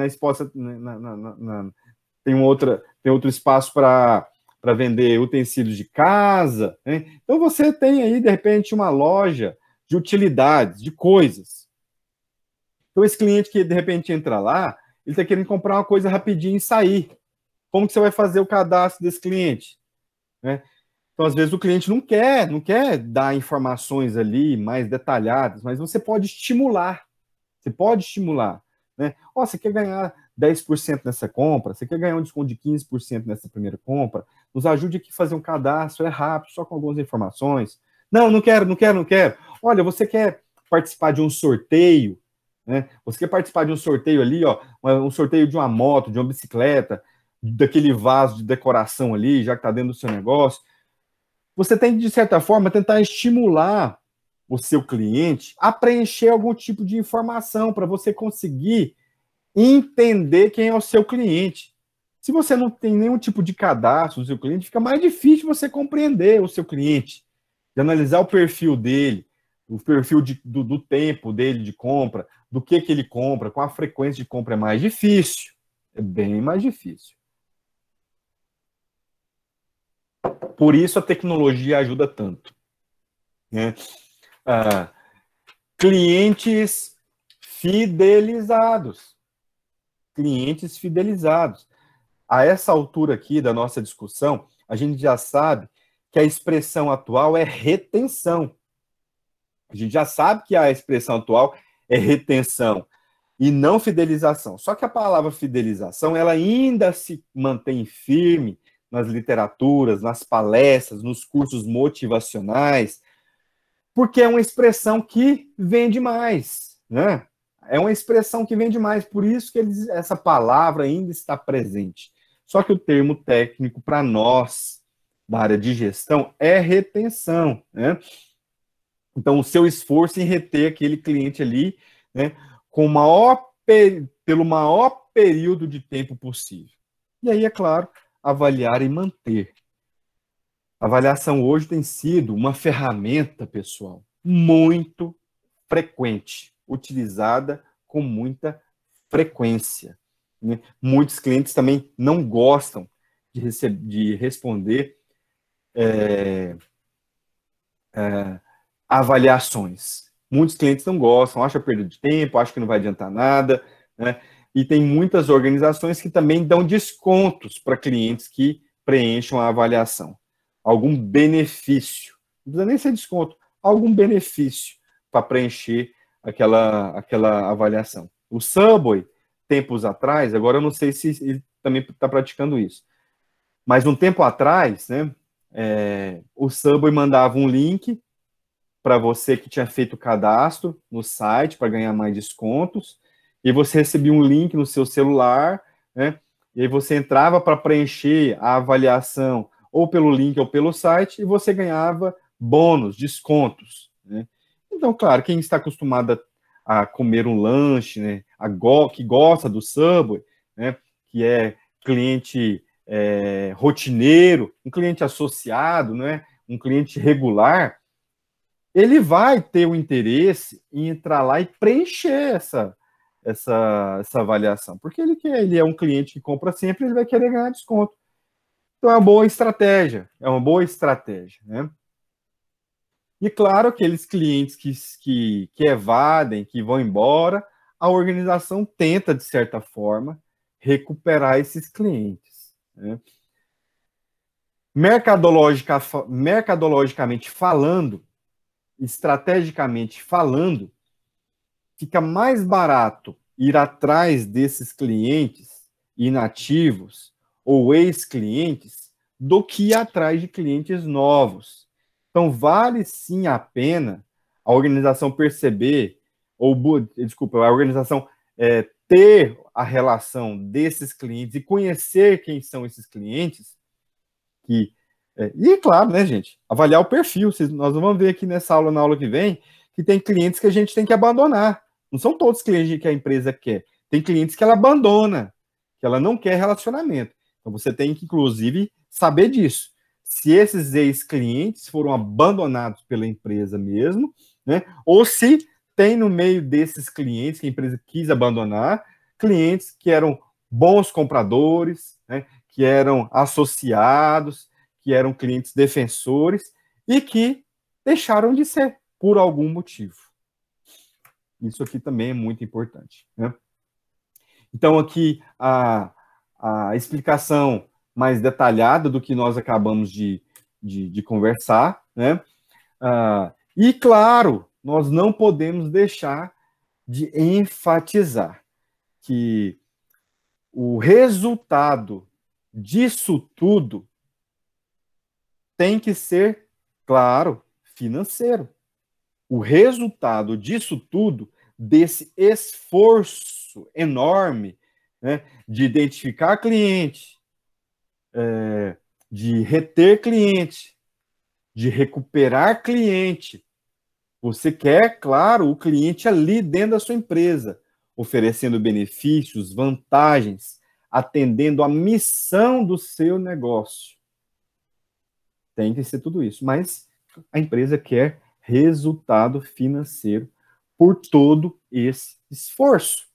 tem outro espaço para vender utensílios de casa, né? Então você tem aí, de repente, uma loja de utilidades, de coisas. Então esse cliente que, de repente, entra lá, ele está querendo comprar uma coisa rapidinho e sair. Como que você vai fazer o cadastro desse cliente? Né? Então, às vezes, o cliente não quer dar informações ali mais detalhadas, mas você pode estimular. Você pode estimular. Né? Você quer ganhar 10% nessa compra? Você quer ganhar um desconto de 15% nessa primeira compra? Nos ajude aqui a fazer um cadastro, é rápido, só com algumas informações. Não quero. Olha, você quer participar de um sorteio? Né? Você quer participar de um sorteio ali, um sorteio de uma moto, de uma bicicleta, daquele vaso de decoração ali, já que está dentro do seu negócio. Você tem que, de certa forma, tentar estimular o seu cliente a preencher algum tipo de informação para você conseguir entender quem é o seu cliente. Se você não tem nenhum tipo de cadastro do seu cliente, fica mais difícil você compreender o seu cliente, de analisar o perfil dele, o perfil do tempo dele de compra, do que ele compra, com a frequência de compra é mais difícil. É bem mais difícil. Por isso a tecnologia ajuda tanto. Né? Clientes fidelizados. Clientes fidelizados. A essa altura aqui da nossa discussão, a gente já sabe que a expressão atual é retenção. A gente já sabe que a expressão atual é retenção. e não fidelização. Só que a palavra fidelização, ela ainda se mantém firme nas literaturas, nas palestras, nos cursos motivacionais, porque é uma expressão que vende mais, né? É uma expressão que vende mais, por isso que essa palavra ainda está presente. Só que o termo técnico para nós, da área de gestão, é retenção, né? Então, o seu esforço em reter aquele cliente ali, né, pelo maior período de tempo possível. E aí, é claro, avaliar e manter. A avaliação hoje tem sido uma ferramenta, pessoal, muito frequente, utilizada com muita frequência. Né? Muitos clientes também não gostam de responder avaliações. Muitos clientes não gostam, acham perda de tempo, acham que não vai adiantar nada, né? E tem muitas organizações que também dão descontos para clientes que preencham a avaliação. Algum benefício, não precisa nem ser desconto, algum benefício para preencher aquela avaliação. O Subway, tempos atrás, agora eu não sei se ele também está praticando isso, mas um tempo atrás, né, o Subway mandava um link para você que tinha feito o cadastro no site para ganhar mais descontos, e você recebia um link no seu celular, né? E aí você entrava para preencher a avaliação ou pelo link ou pelo site, e você ganhava bônus, descontos, né? Então, claro, quem está acostumado a comer um lanche, né, que gosta do Subway, né, que é cliente rotineiro, um cliente associado, né, um cliente regular, ele vai ter o interesse em entrar lá e preencher essa avaliação, porque ele é um cliente que compra sempre, ele vai querer ganhar desconto. Então é uma boa estratégia, né? E claro, aqueles clientes que evadem, que vão embora, a organização tenta, de certa forma, recuperar esses clientes, né? Mercadologicamente falando, estrategicamente falando, fica mais barato ir atrás desses clientes inativos ou ex-clientes do que ir atrás de clientes novos. Então, vale sim a pena a organização perceber, a organização ter a relação desses clientes e conhecer quem são esses clientes, e claro, né, gente, avaliar o perfil. Nós vamos ver aqui na aula que vem, que tem clientes que a gente tem que abandonar. Não são todos os clientes que a empresa quer. Tem clientes que ela abandona, que ela não quer relacionamento. Então você tem que, inclusive, saber disso. Se esses ex-clientes foram abandonados pela empresa mesmo, né? Ou se tem no meio desses clientes que a empresa quis abandonar, clientes que eram bons compradores, né? Que eram associados, que eram clientes defensores e que deixaram de ser por algum motivo. Isso aqui também é muito importante, né? Então, aqui a explicação mais detalhada do que nós acabamos de conversar, né? E, claro, nós não podemos deixar de enfatizar que o resultado disso tudo tem que ser, claro, financeiro. O resultado disso tudo, desse esforço enorme, né, de identificar cliente, de reter cliente, de recuperar cliente. Você quer, claro, o cliente ali dentro da sua empresa, oferecendo benefícios, vantagens, atendendo a missão do seu negócio. Tem que ser tudo isso, mas a empresa quer resultado financeiro por todo esse esforço.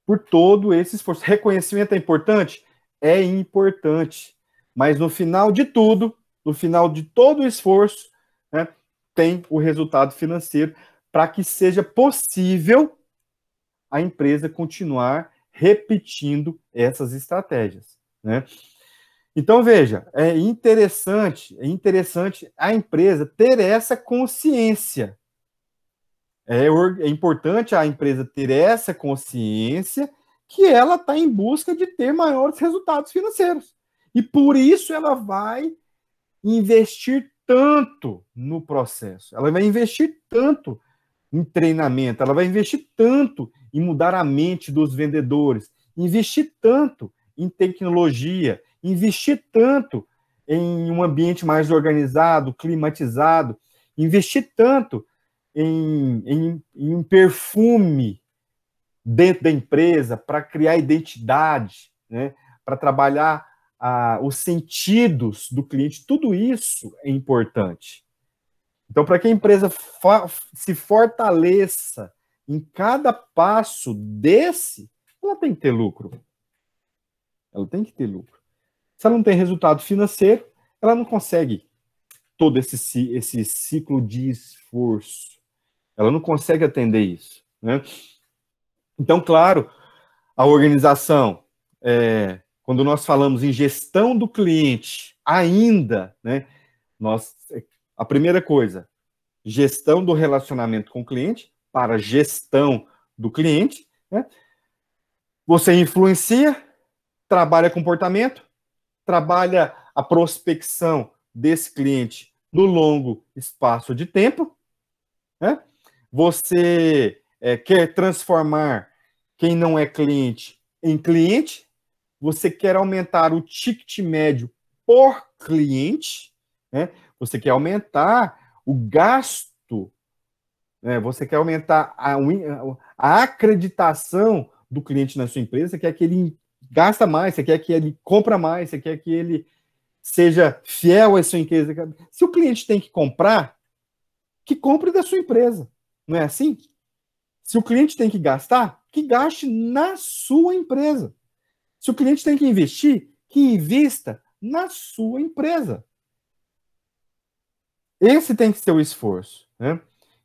Por todo esse esforço. Reconhecimento é importante? É importante. Mas no final de tudo, no final de todo o esforço, né, tem o resultado financeiro para que seja possível a empresa continuar repetindo essas estratégias, né? Então, veja, é interessante a empresa ter essa consciência É importante a empresa ter essa consciência que ela está em busca de ter maiores resultados financeiros. E por isso ela vai investir tanto no processo, ela vai investir tanto em treinamento, ela vai investir tanto em mudar a mente dos vendedores, investir tanto em tecnologia, investir tanto em um ambiente mais organizado, climatizado, investir tanto em um perfume dentro da empresa para criar identidade, né? Para trabalhar os sentidos do cliente, tudo isso é importante. Então, para que a empresa se fortaleça em cada passo desse, ela tem que ter lucro. Ela tem que ter lucro. Se ela não tem resultado financeiro, ela não consegue todo esse ciclo de esforço. Ela não consegue atender isso, né? Então, claro, a organização, quando nós falamos em gestão do cliente, ainda, né, a primeira coisa, gestão do relacionamento com o cliente, para gestão do cliente, né? Você influencia, trabalha comportamento, trabalha a prospecção desse cliente no longo espaço de tempo, né? Você quer transformar quem não é cliente em cliente, você quer aumentar o ticket médio por cliente, né? Você quer aumentar o gasto, né? Você quer aumentar a acreditação do cliente na sua empresa, você quer que ele gasta mais, você quer que ele compra mais, você quer que ele seja fiel à sua empresa. Se o cliente tem que comprar, que compre da sua empresa. Não é assim? Se o cliente tem que gastar, que gaste na sua empresa. Se o cliente tem que investir, que invista na sua empresa. Esse tem que ser o esforço, né?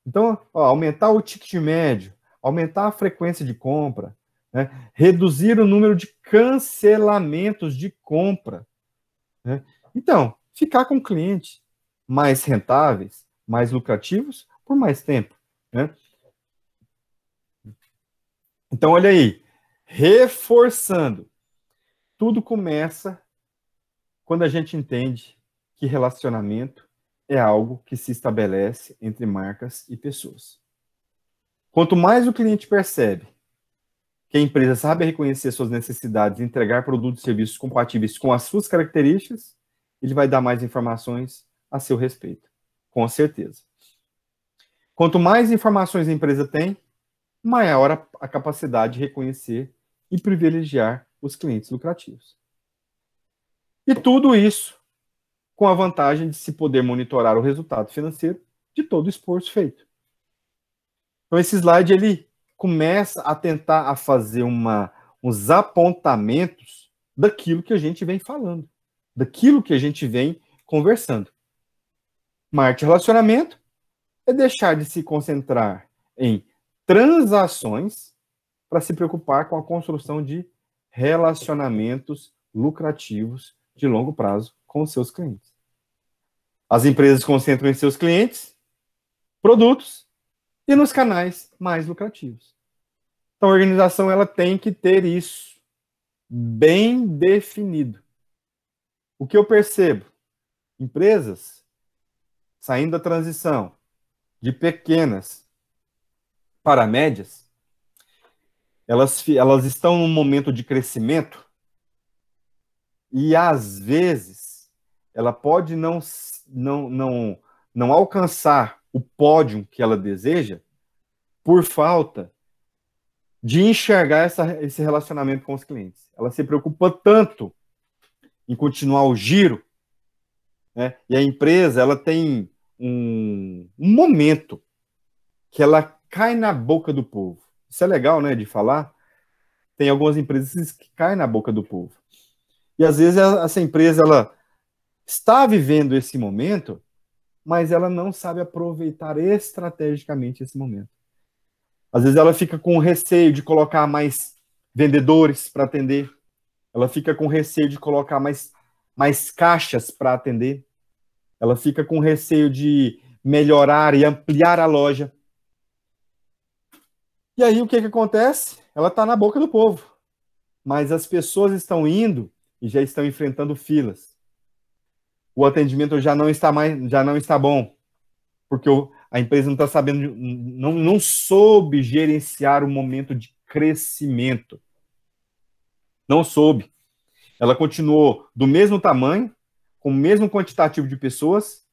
Então, aumentar o ticket médio, aumentar a frequência de compra, né? Reduzir o número de cancelamentos de compra, né? Então, ficar com clientes mais rentáveis, mais lucrativos, por mais tempo, né? Então, olha aí, reforçando, tudo começa quando a gente entende que relacionamento é algo que se estabelece entre marcas e pessoas. Quanto mais o cliente percebe que a empresa sabe reconhecer suas necessidades e entregar produtos e serviços compatíveis com as suas características, ele vai dar mais informações a seu respeito, com certeza. Quanto mais informações a empresa tem, maior a capacidade de reconhecer e privilegiar os clientes lucrativos. E tudo isso com a vantagem de se poder monitorar o resultado financeiro de todo o esforço feito. Então, esse slide, ele começa a tentar a fazer uns apontamentos daquilo que a gente vem falando, daquilo que a gente vem conversando. Marketing relacionamento é deixar de se concentrar em transações para se preocupar com a construção de relacionamentos lucrativos de longo prazo com os seus clientes. As empresas concentram em seus clientes, produtos e nos canais mais lucrativos. Então, a organização ela tem que ter isso bem definido. O que eu percebo? Empresas saindo da transição de pequenas para médias, elas estão num momento de crescimento e, às vezes, ela pode não alcançar o pódio que ela deseja por falta de enxergar esse relacionamento com os clientes. Ela se preocupa tanto em continuar o giro, né? E a empresa ela tem um momento que ela cai na boca do povo. Isso é legal, né, de falar. Tem algumas empresas que caem na boca do povo. E às vezes essa empresa ela está vivendo esse momento, mas ela não sabe aproveitar estrategicamente esse momento. Às vezes ela fica com receio de colocar mais vendedores para atender. Ela fica com receio de colocar mais caixas para atender. Ela fica com receio de melhorar e ampliar a loja. E aí o que acontece? Ela está na boca do povo. Mas as pessoas estão indo e já estão enfrentando filas. O atendimento já não está bom, porque a empresa não está sabendo, não soube gerenciar o momento de crescimento. Não soube. Ela continuou do mesmo tamanho, com o mesmo quantitativo de pessoas,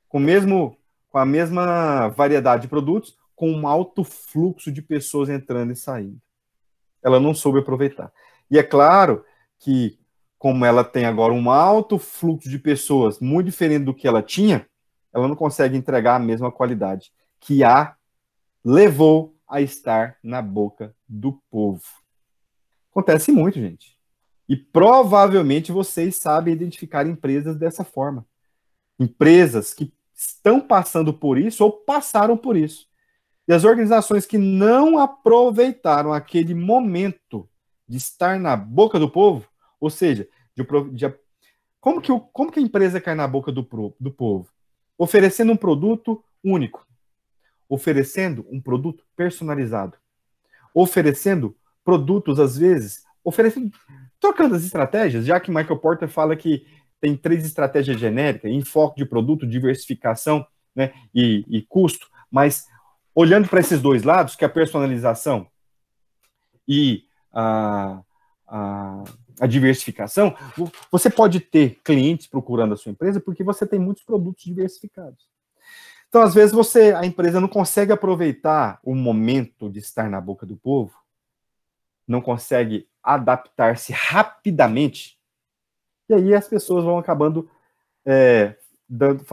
com a mesma variedade de produtos, com um alto fluxo de pessoas entrando e saindo. Ela não soube aproveitar. E é claro que, como ela tem agora um alto fluxo de pessoas muito diferente do que ela tinha, ela não consegue entregar a mesma qualidade que a levou a estar na boca do povo. Acontece muito, gente. E provavelmente vocês sabem identificar empresas dessa forma. Empresas que estão passando por isso ou passaram por isso. E as organizações que não aproveitaram aquele momento de estar na boca do povo, ou seja, como que a empresa cai na boca do povo? Oferecendo um produto único, oferecendo um produto personalizado, oferecendo produtos, às vezes, trocando as estratégias, já que Michael Porter fala que tem 3 estratégias genéricas, enfoque de produto, diversificação, né, e custo, mas olhando para esses dois lados, que é a personalização e a diversificação, você pode ter clientes procurando a sua empresa porque você tem muitos produtos diversificados. Então, às vezes, a empresa não consegue aproveitar o momento de estar na boca do povo, não consegue adaptar-se rapidamente, e aí as pessoas vão acabando dando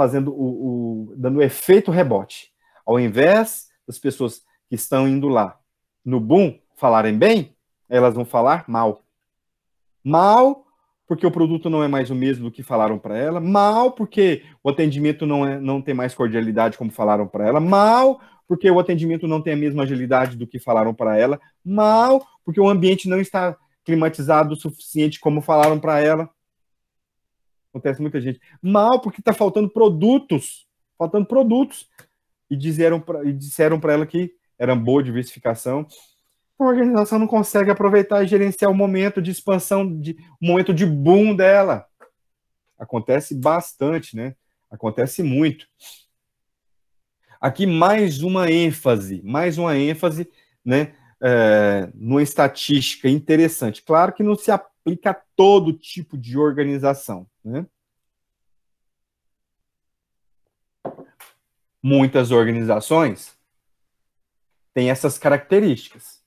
o efeito rebote. Ao invés das pessoas que estão indo lá no boom falarem bem, elas vão falar mal. Mal porque o produto não é mais o mesmo do que falaram para ela, mal porque o atendimento não tem mais cordialidade como falaram para ela, mal porque o atendimento não tem a mesma agilidade do que falaram para ela, mal porque o ambiente não está climatizado o suficiente como falaram para ela. Acontece muita gente. Mal porque está faltando produtos, e disseram para ela que era boa diversificação. A organização não consegue aproveitar e gerenciar o momento de expansão, o momento de boom dela. Acontece bastante, né? Acontece muito. Aqui mais uma ênfase, né? Numa estatística interessante. Claro que não se aplica a todo tipo de organização, né? Muitas organizações têm essas características.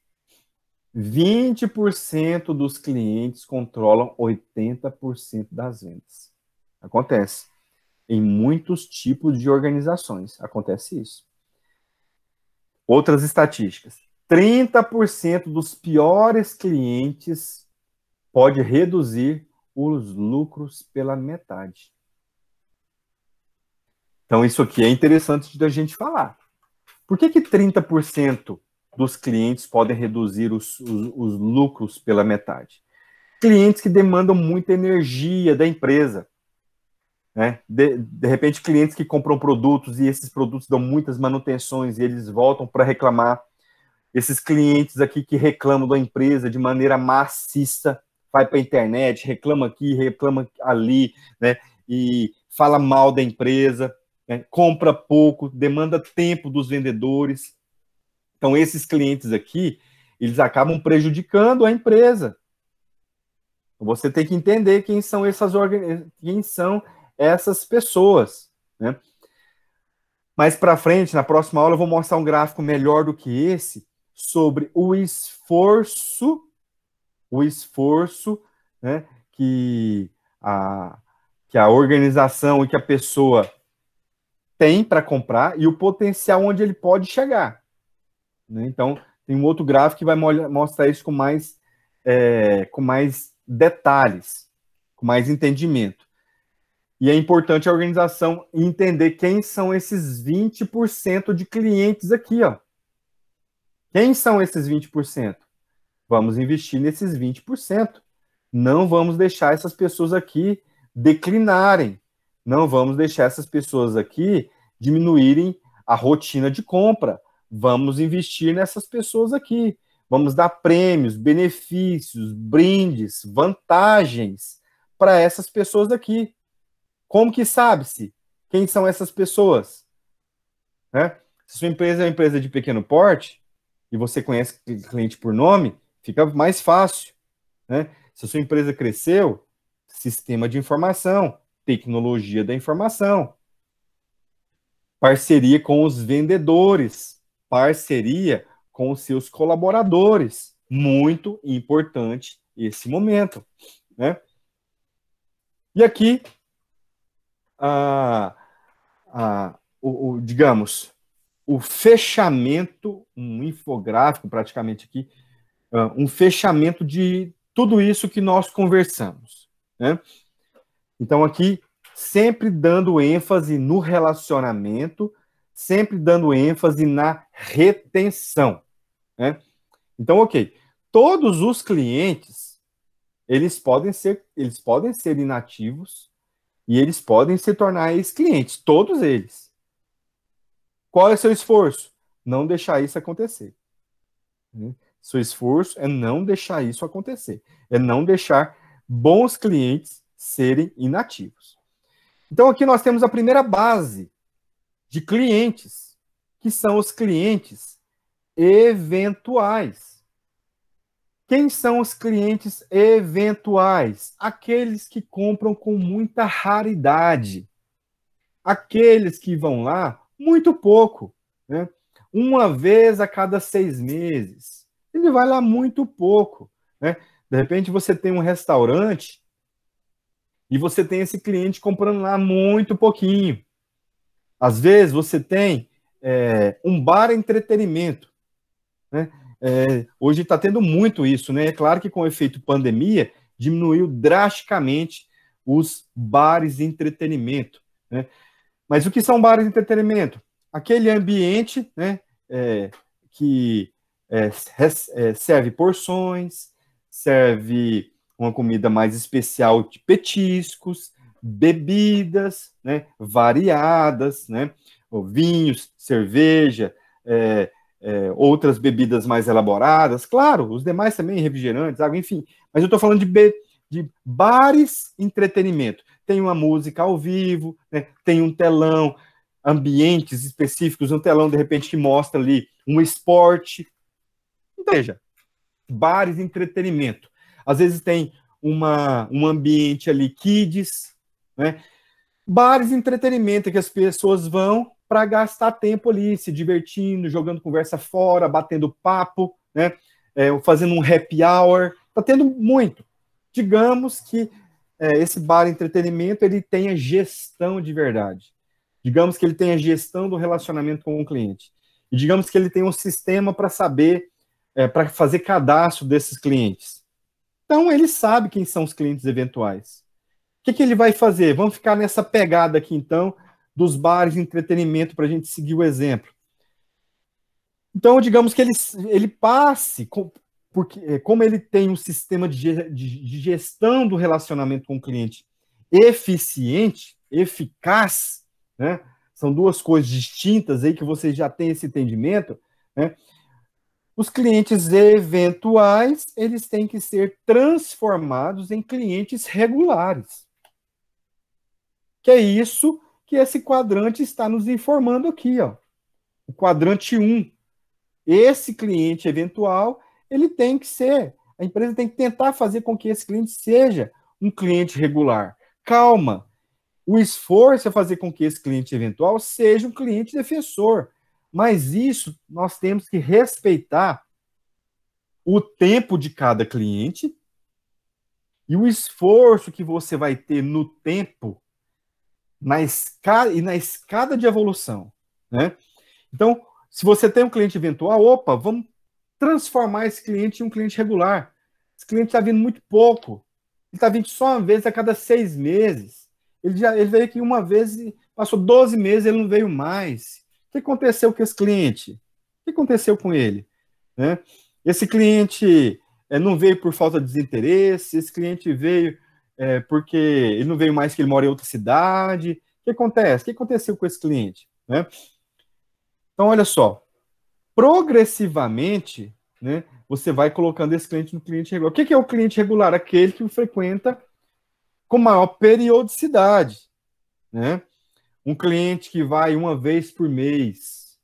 20% dos clientes controlam 80% das vendas. Acontece. Em muitos tipos de organizações acontece isso. Outras estatísticas. 30% dos piores clientes pode reduzir os lucros pela metade. Então, isso aqui é interessante da gente falar. Por que 30% dos clientes podem reduzir os lucros pela metade? Clientes que demandam muita energia da empresa. Né? De repente, clientes que compram produtos e esses produtos dão muitas manutenções e eles voltam para reclamar. Esses clientes aqui que reclamam da empresa de maneira maciça, vai para a internet, reclama aqui, reclama ali, né? E fala mal da empresa, né? Compra pouco, demanda tempo dos vendedores. Então, esses clientes aqui, eles acabam prejudicando a empresa. Você tem que entender quem são essas pessoas, né? Mais para frente, na próxima aula, eu vou mostrar um gráfico melhor do que esse sobre o esforço, né, que a organização e que a pessoa tem para comprar e o potencial onde ele pode chegar. Né? Então, tem um outro gráfico que vai mostrar isso com mais detalhes, com mais entendimento. E é importante a organização entender quem são esses 20% de clientes aqui, ó. Quem são esses 20%? Vamos investir nesses 20%. Não vamos deixar essas pessoas aqui declinarem. Não vamos deixar essas pessoas aqui diminuírem a rotina de compra. vamos investir nessas pessoas aqui. Vamos dar prêmios, benefícios, brindes, vantagens para essas pessoas aqui. Como que sabe-se quem são essas pessoas? Né? Se sua empresa é uma empresa de pequeno porte e você conhece o cliente por nome, fica mais fácil. Né? Se a sua empresa cresceu, sistema de informação, tecnologia da informação, parceria com os vendedores, parceria com os seus colaboradores. Muito importante esse momento. Né? E aqui, digamos, o fechamento, um infográfico praticamente aqui, um fechamento de tudo isso que nós conversamos. Né? Então, aqui, sempre dando ênfase no relacionamento, sempre dando ênfase na retenção. Né? Então, ok, todos os clientes, eles podem ser inativos e eles podem se tornar ex-clientes, todos eles. Qual é o seu esforço? Não deixar isso acontecer. Seu esforço é não deixar isso acontecer. É não deixar bons clientes serem inativos. Então, aqui nós temos a primeira base de clientes, que são os clientes eventuais. Quem são os clientes eventuais? Aqueles que compram com muita raridade. Aqueles que vão lá muito pouco, né? Uma vez a cada 6 meses. Ele vai lá muito pouco, né? De repente você tem um restaurante e você tem esse cliente comprando lá muito pouquinho. Às vezes você tem um bar entretenimento, né? Hoje está tendo muito isso, né? É claro que com o efeito pandemia diminuiu drasticamente os bares de entretenimento, né? Mas o que são bares de entretenimento? Aquele ambiente, né, que serve porções, serve uma comida mais especial de petiscos, bebidas, né, variadas, né, vinhos, cerveja, outras bebidas mais elaboradas, claro, os demais também, refrigerantes, água, enfim. Mas eu estou falando de bares entretenimento. Tem uma música ao vivo, né, tem um telão, ambientes específicos, um telão, de repente, que mostra ali um esporte. Então, veja, bares de entretenimento. Às vezes tem um ambiente ali, kids, né? Bares de entretenimento que as pessoas vão para gastar tempo ali, se divertindo, jogando conversa fora, batendo papo, né? Fazendo um happy hour. Está tendo muito. Digamos que esse bar de entretenimento ele tenha gestão de verdade. Digamos que ele tenha gestão do relacionamento com o cliente. E digamos que ele tenha um sistema para saber, para fazer cadastro desses clientes. Então, ele sabe quem são os clientes eventuais. O que ele vai fazer? Vamos ficar nessa pegada aqui, então, dos bares de entretenimento para a gente seguir o exemplo. Então, digamos que ele passe, porque como ele tem um sistema de gestão do relacionamento com o cliente eficiente, eficaz, né? São duas coisas distintas aí que você já tem esse entendimento, né? Os clientes eventuais, eles têm que ser transformados em clientes regulares. Que é isso que esse quadrante está nos informando aqui, ó. O quadrante 1. Esse cliente eventual, ele tem que ser, a empresa tem que tentar fazer com que esse cliente seja um cliente regular. Calma, o esforço é fazer com que esse cliente eventual seja um cliente defensor. Mas isso nós temos que respeitar o tempo de cada cliente e o esforço que você vai ter no tempo na escada de evolução, né? Então, se você tem um cliente eventual, opa, vamos transformar esse cliente em um cliente regular. Esse cliente está vindo muito pouco. Ele está vindo só uma vez a cada 6 meses. Ele veio aqui uma vez e passou 12 meses e ele não veio mais. O que aconteceu com esse cliente? O que aconteceu com ele? Né? Esse cliente não veio por falta de desinteresse, esse cliente veio porque ele não veio mais que ele mora em outra cidade. O que acontece? O que aconteceu com esse cliente? Né? Então, olha só. progressivamente, né, você vai colocando esse cliente no cliente regular. O que é o cliente regular? Aquele que frequenta com maior periodicidade, né? Um cliente que vai uma vez por mês,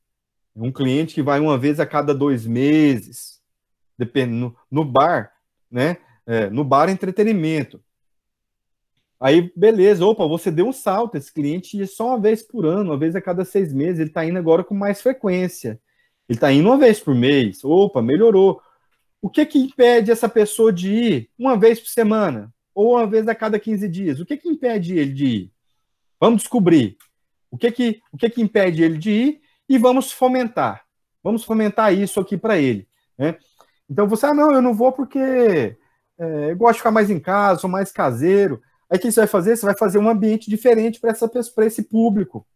um cliente que vai uma vez a cada 2 meses, dependendo no bar, né? No bar entretenimento. Aí, beleza, opa, você deu um salto, esse cliente ia só uma vez por ano, uma vez a cada 6 meses, ele está indo agora com mais frequência. Ele está indo uma vez por mês, opa, melhorou. O que impede essa pessoa de ir uma vez por semana? Ou uma vez a cada 15 dias? O que impede ele de ir? Vamos descobrir. O que impede ele de ir e vamos fomentar. Vamos fomentar isso aqui para ele, né? Então você, não, eu não vou porque eu gosto de ficar mais em casa, sou mais caseiro. Aí o que você vai fazer? Você vai fazer um ambiente diferente para esse público.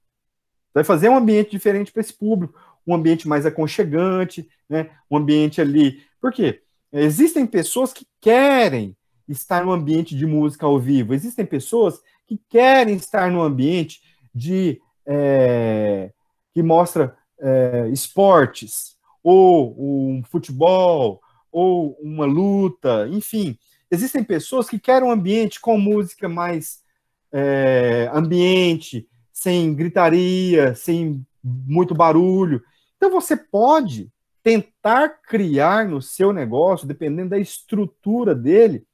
Você vai fazer um ambiente diferente para esse público, um ambiente mais aconchegante, né? Um ambiente ali. Por quê? Existem pessoas que querem estar no ambiente de música ao vivo, existem pessoas que querem estar no ambiente que mostra esportes, ou um futebol, ou uma luta, enfim. Existem pessoas que querem um ambiente com música mais ambiente, sem gritaria, sem muito barulho. Então você pode tentar criar no seu negócio, dependendo da estrutura dele,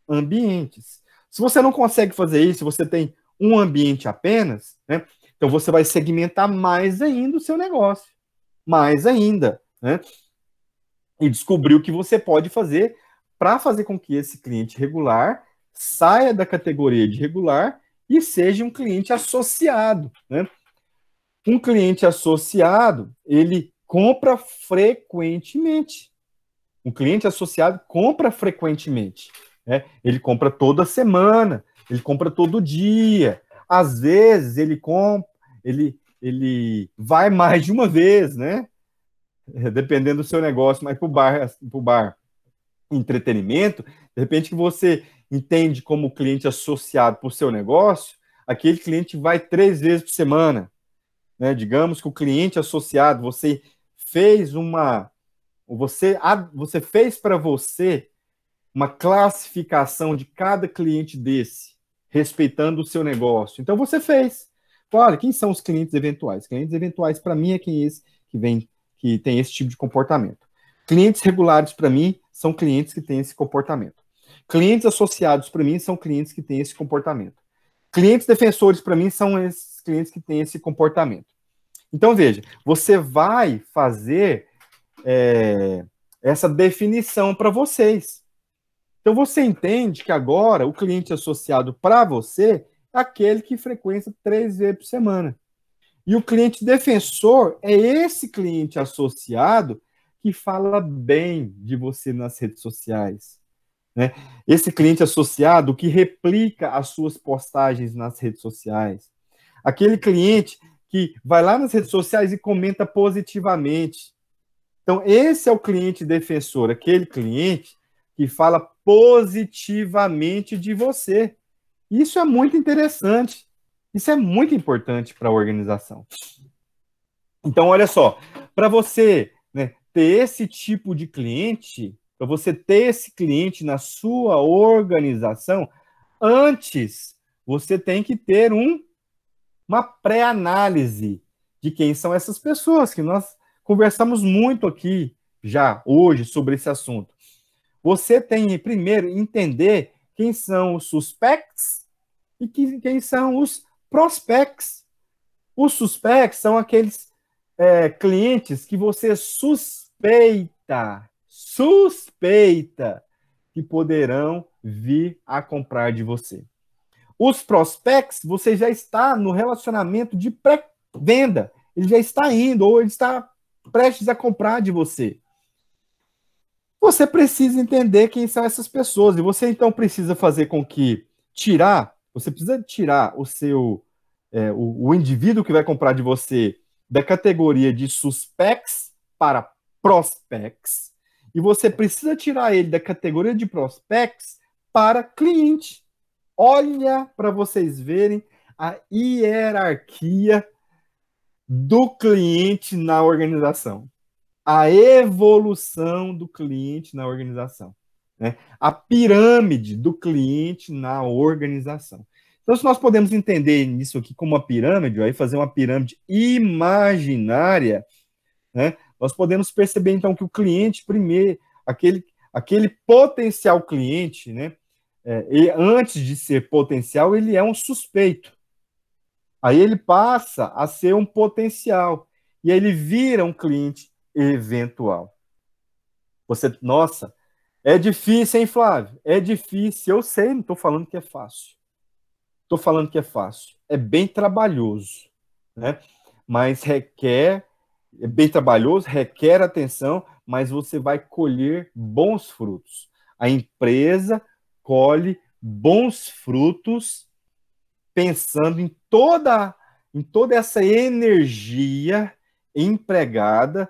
ambientes. Se você não consegue fazer isso, você tem um ambiente apenas, né? Então você vai segmentar mais ainda o seu negócio, mais ainda, né? E descobrir o que você pode fazer para fazer com que esse cliente regular saia da categoria de regular e seja um cliente associado, né? Um cliente associado, ele compra frequentemente. Um cliente associado compra frequentemente, né? Ele compra toda semana, ele compra todo dia. Às vezes ele vai mais de uma vez, né? Dependendo do seu negócio, mas pro bar entretenimento, de repente que você entende como cliente associado para o seu negócio, aquele cliente vai 3 vezes por semana, né? Digamos que o cliente associado, você fez para você uma classificação de cada cliente desse, respeitando o seu negócio. Então você fez. Olha, quem são os clientes eventuais? Clientes eventuais, para mim, é quem é esse que tem esse tipo de comportamento. Clientes regulares, para mim, são clientes que têm esse comportamento. Clientes associados, para mim, são clientes que têm esse comportamento. Clientes defensores, para mim, são esses clientes que têm esse comportamento. Então, veja, você vai fazer essa definição para vocês. Então, você entende que agora o cliente associado para você é aquele que frequenta 3 vezes por semana. E o cliente defensor é esse cliente associado que fala bem de você nas redes sociais, né? Esse cliente associado que replica as suas postagens nas redes sociais. Aquele cliente que vai lá nas redes sociais e comenta positivamente. Então, esse é o cliente defensor, aquele cliente que fala positivamente de você. Isso é muito interessante. Isso é muito importante para a organização. Então, olha só, para você, né, ter esse tipo de cliente, para você ter esse cliente na sua organização, antes você tem que ter uma pré-análise de quem são essas pessoas, que nós conversamos muito aqui já hoje sobre esse assunto. Você tem primeiro entender quem são os suspects e quem são os prospects. Os suspects são aqueles clientes que você suspeita que poderão vir a comprar de você. Os prospects, você já está no relacionamento de pré-venda. Ele já está indo, ou ele está prestes a comprar de você. Você precisa entender quem são essas pessoas. E você, então, precisa fazer com que você precisa tirar o indivíduo que vai comprar de você da categoria de suspects para prospects. E você precisa tirar ele da categoria de prospects para cliente. Olha para vocês verem a hierarquia do cliente na organização. a evolução do cliente na organização, né? A pirâmide do cliente na organização. Então, se nós podemos entender isso aqui como uma pirâmide, aí fazer uma pirâmide imaginária, né? Nós podemos perceber, então, que o cliente, primeiro, aquele potencial cliente, né? E antes de ser potencial, ele é um suspeito. Aí ele passa a ser um potencial. E aí ele vira um cliente eventual. Nossa, é difícil, hein, Flávio? É difícil, eu sei, não estou falando que é fácil. Estou falando que é fácil. É bem trabalhoso, né? Mas é bem trabalhoso, requer atenção, mas você vai colher bons frutos. A empresa colhe bons frutos pensando em toda essa energia empregada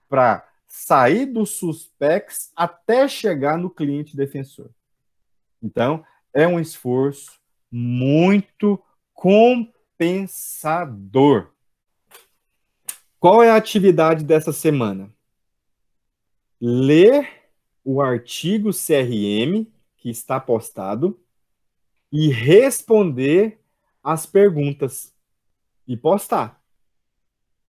para sair dos suspects até chegar no cliente defensor. Então, é um esforço muito compensador. Qual é a atividade dessa semana? Ler o artigo CRM que está postado e responder as perguntas e postar.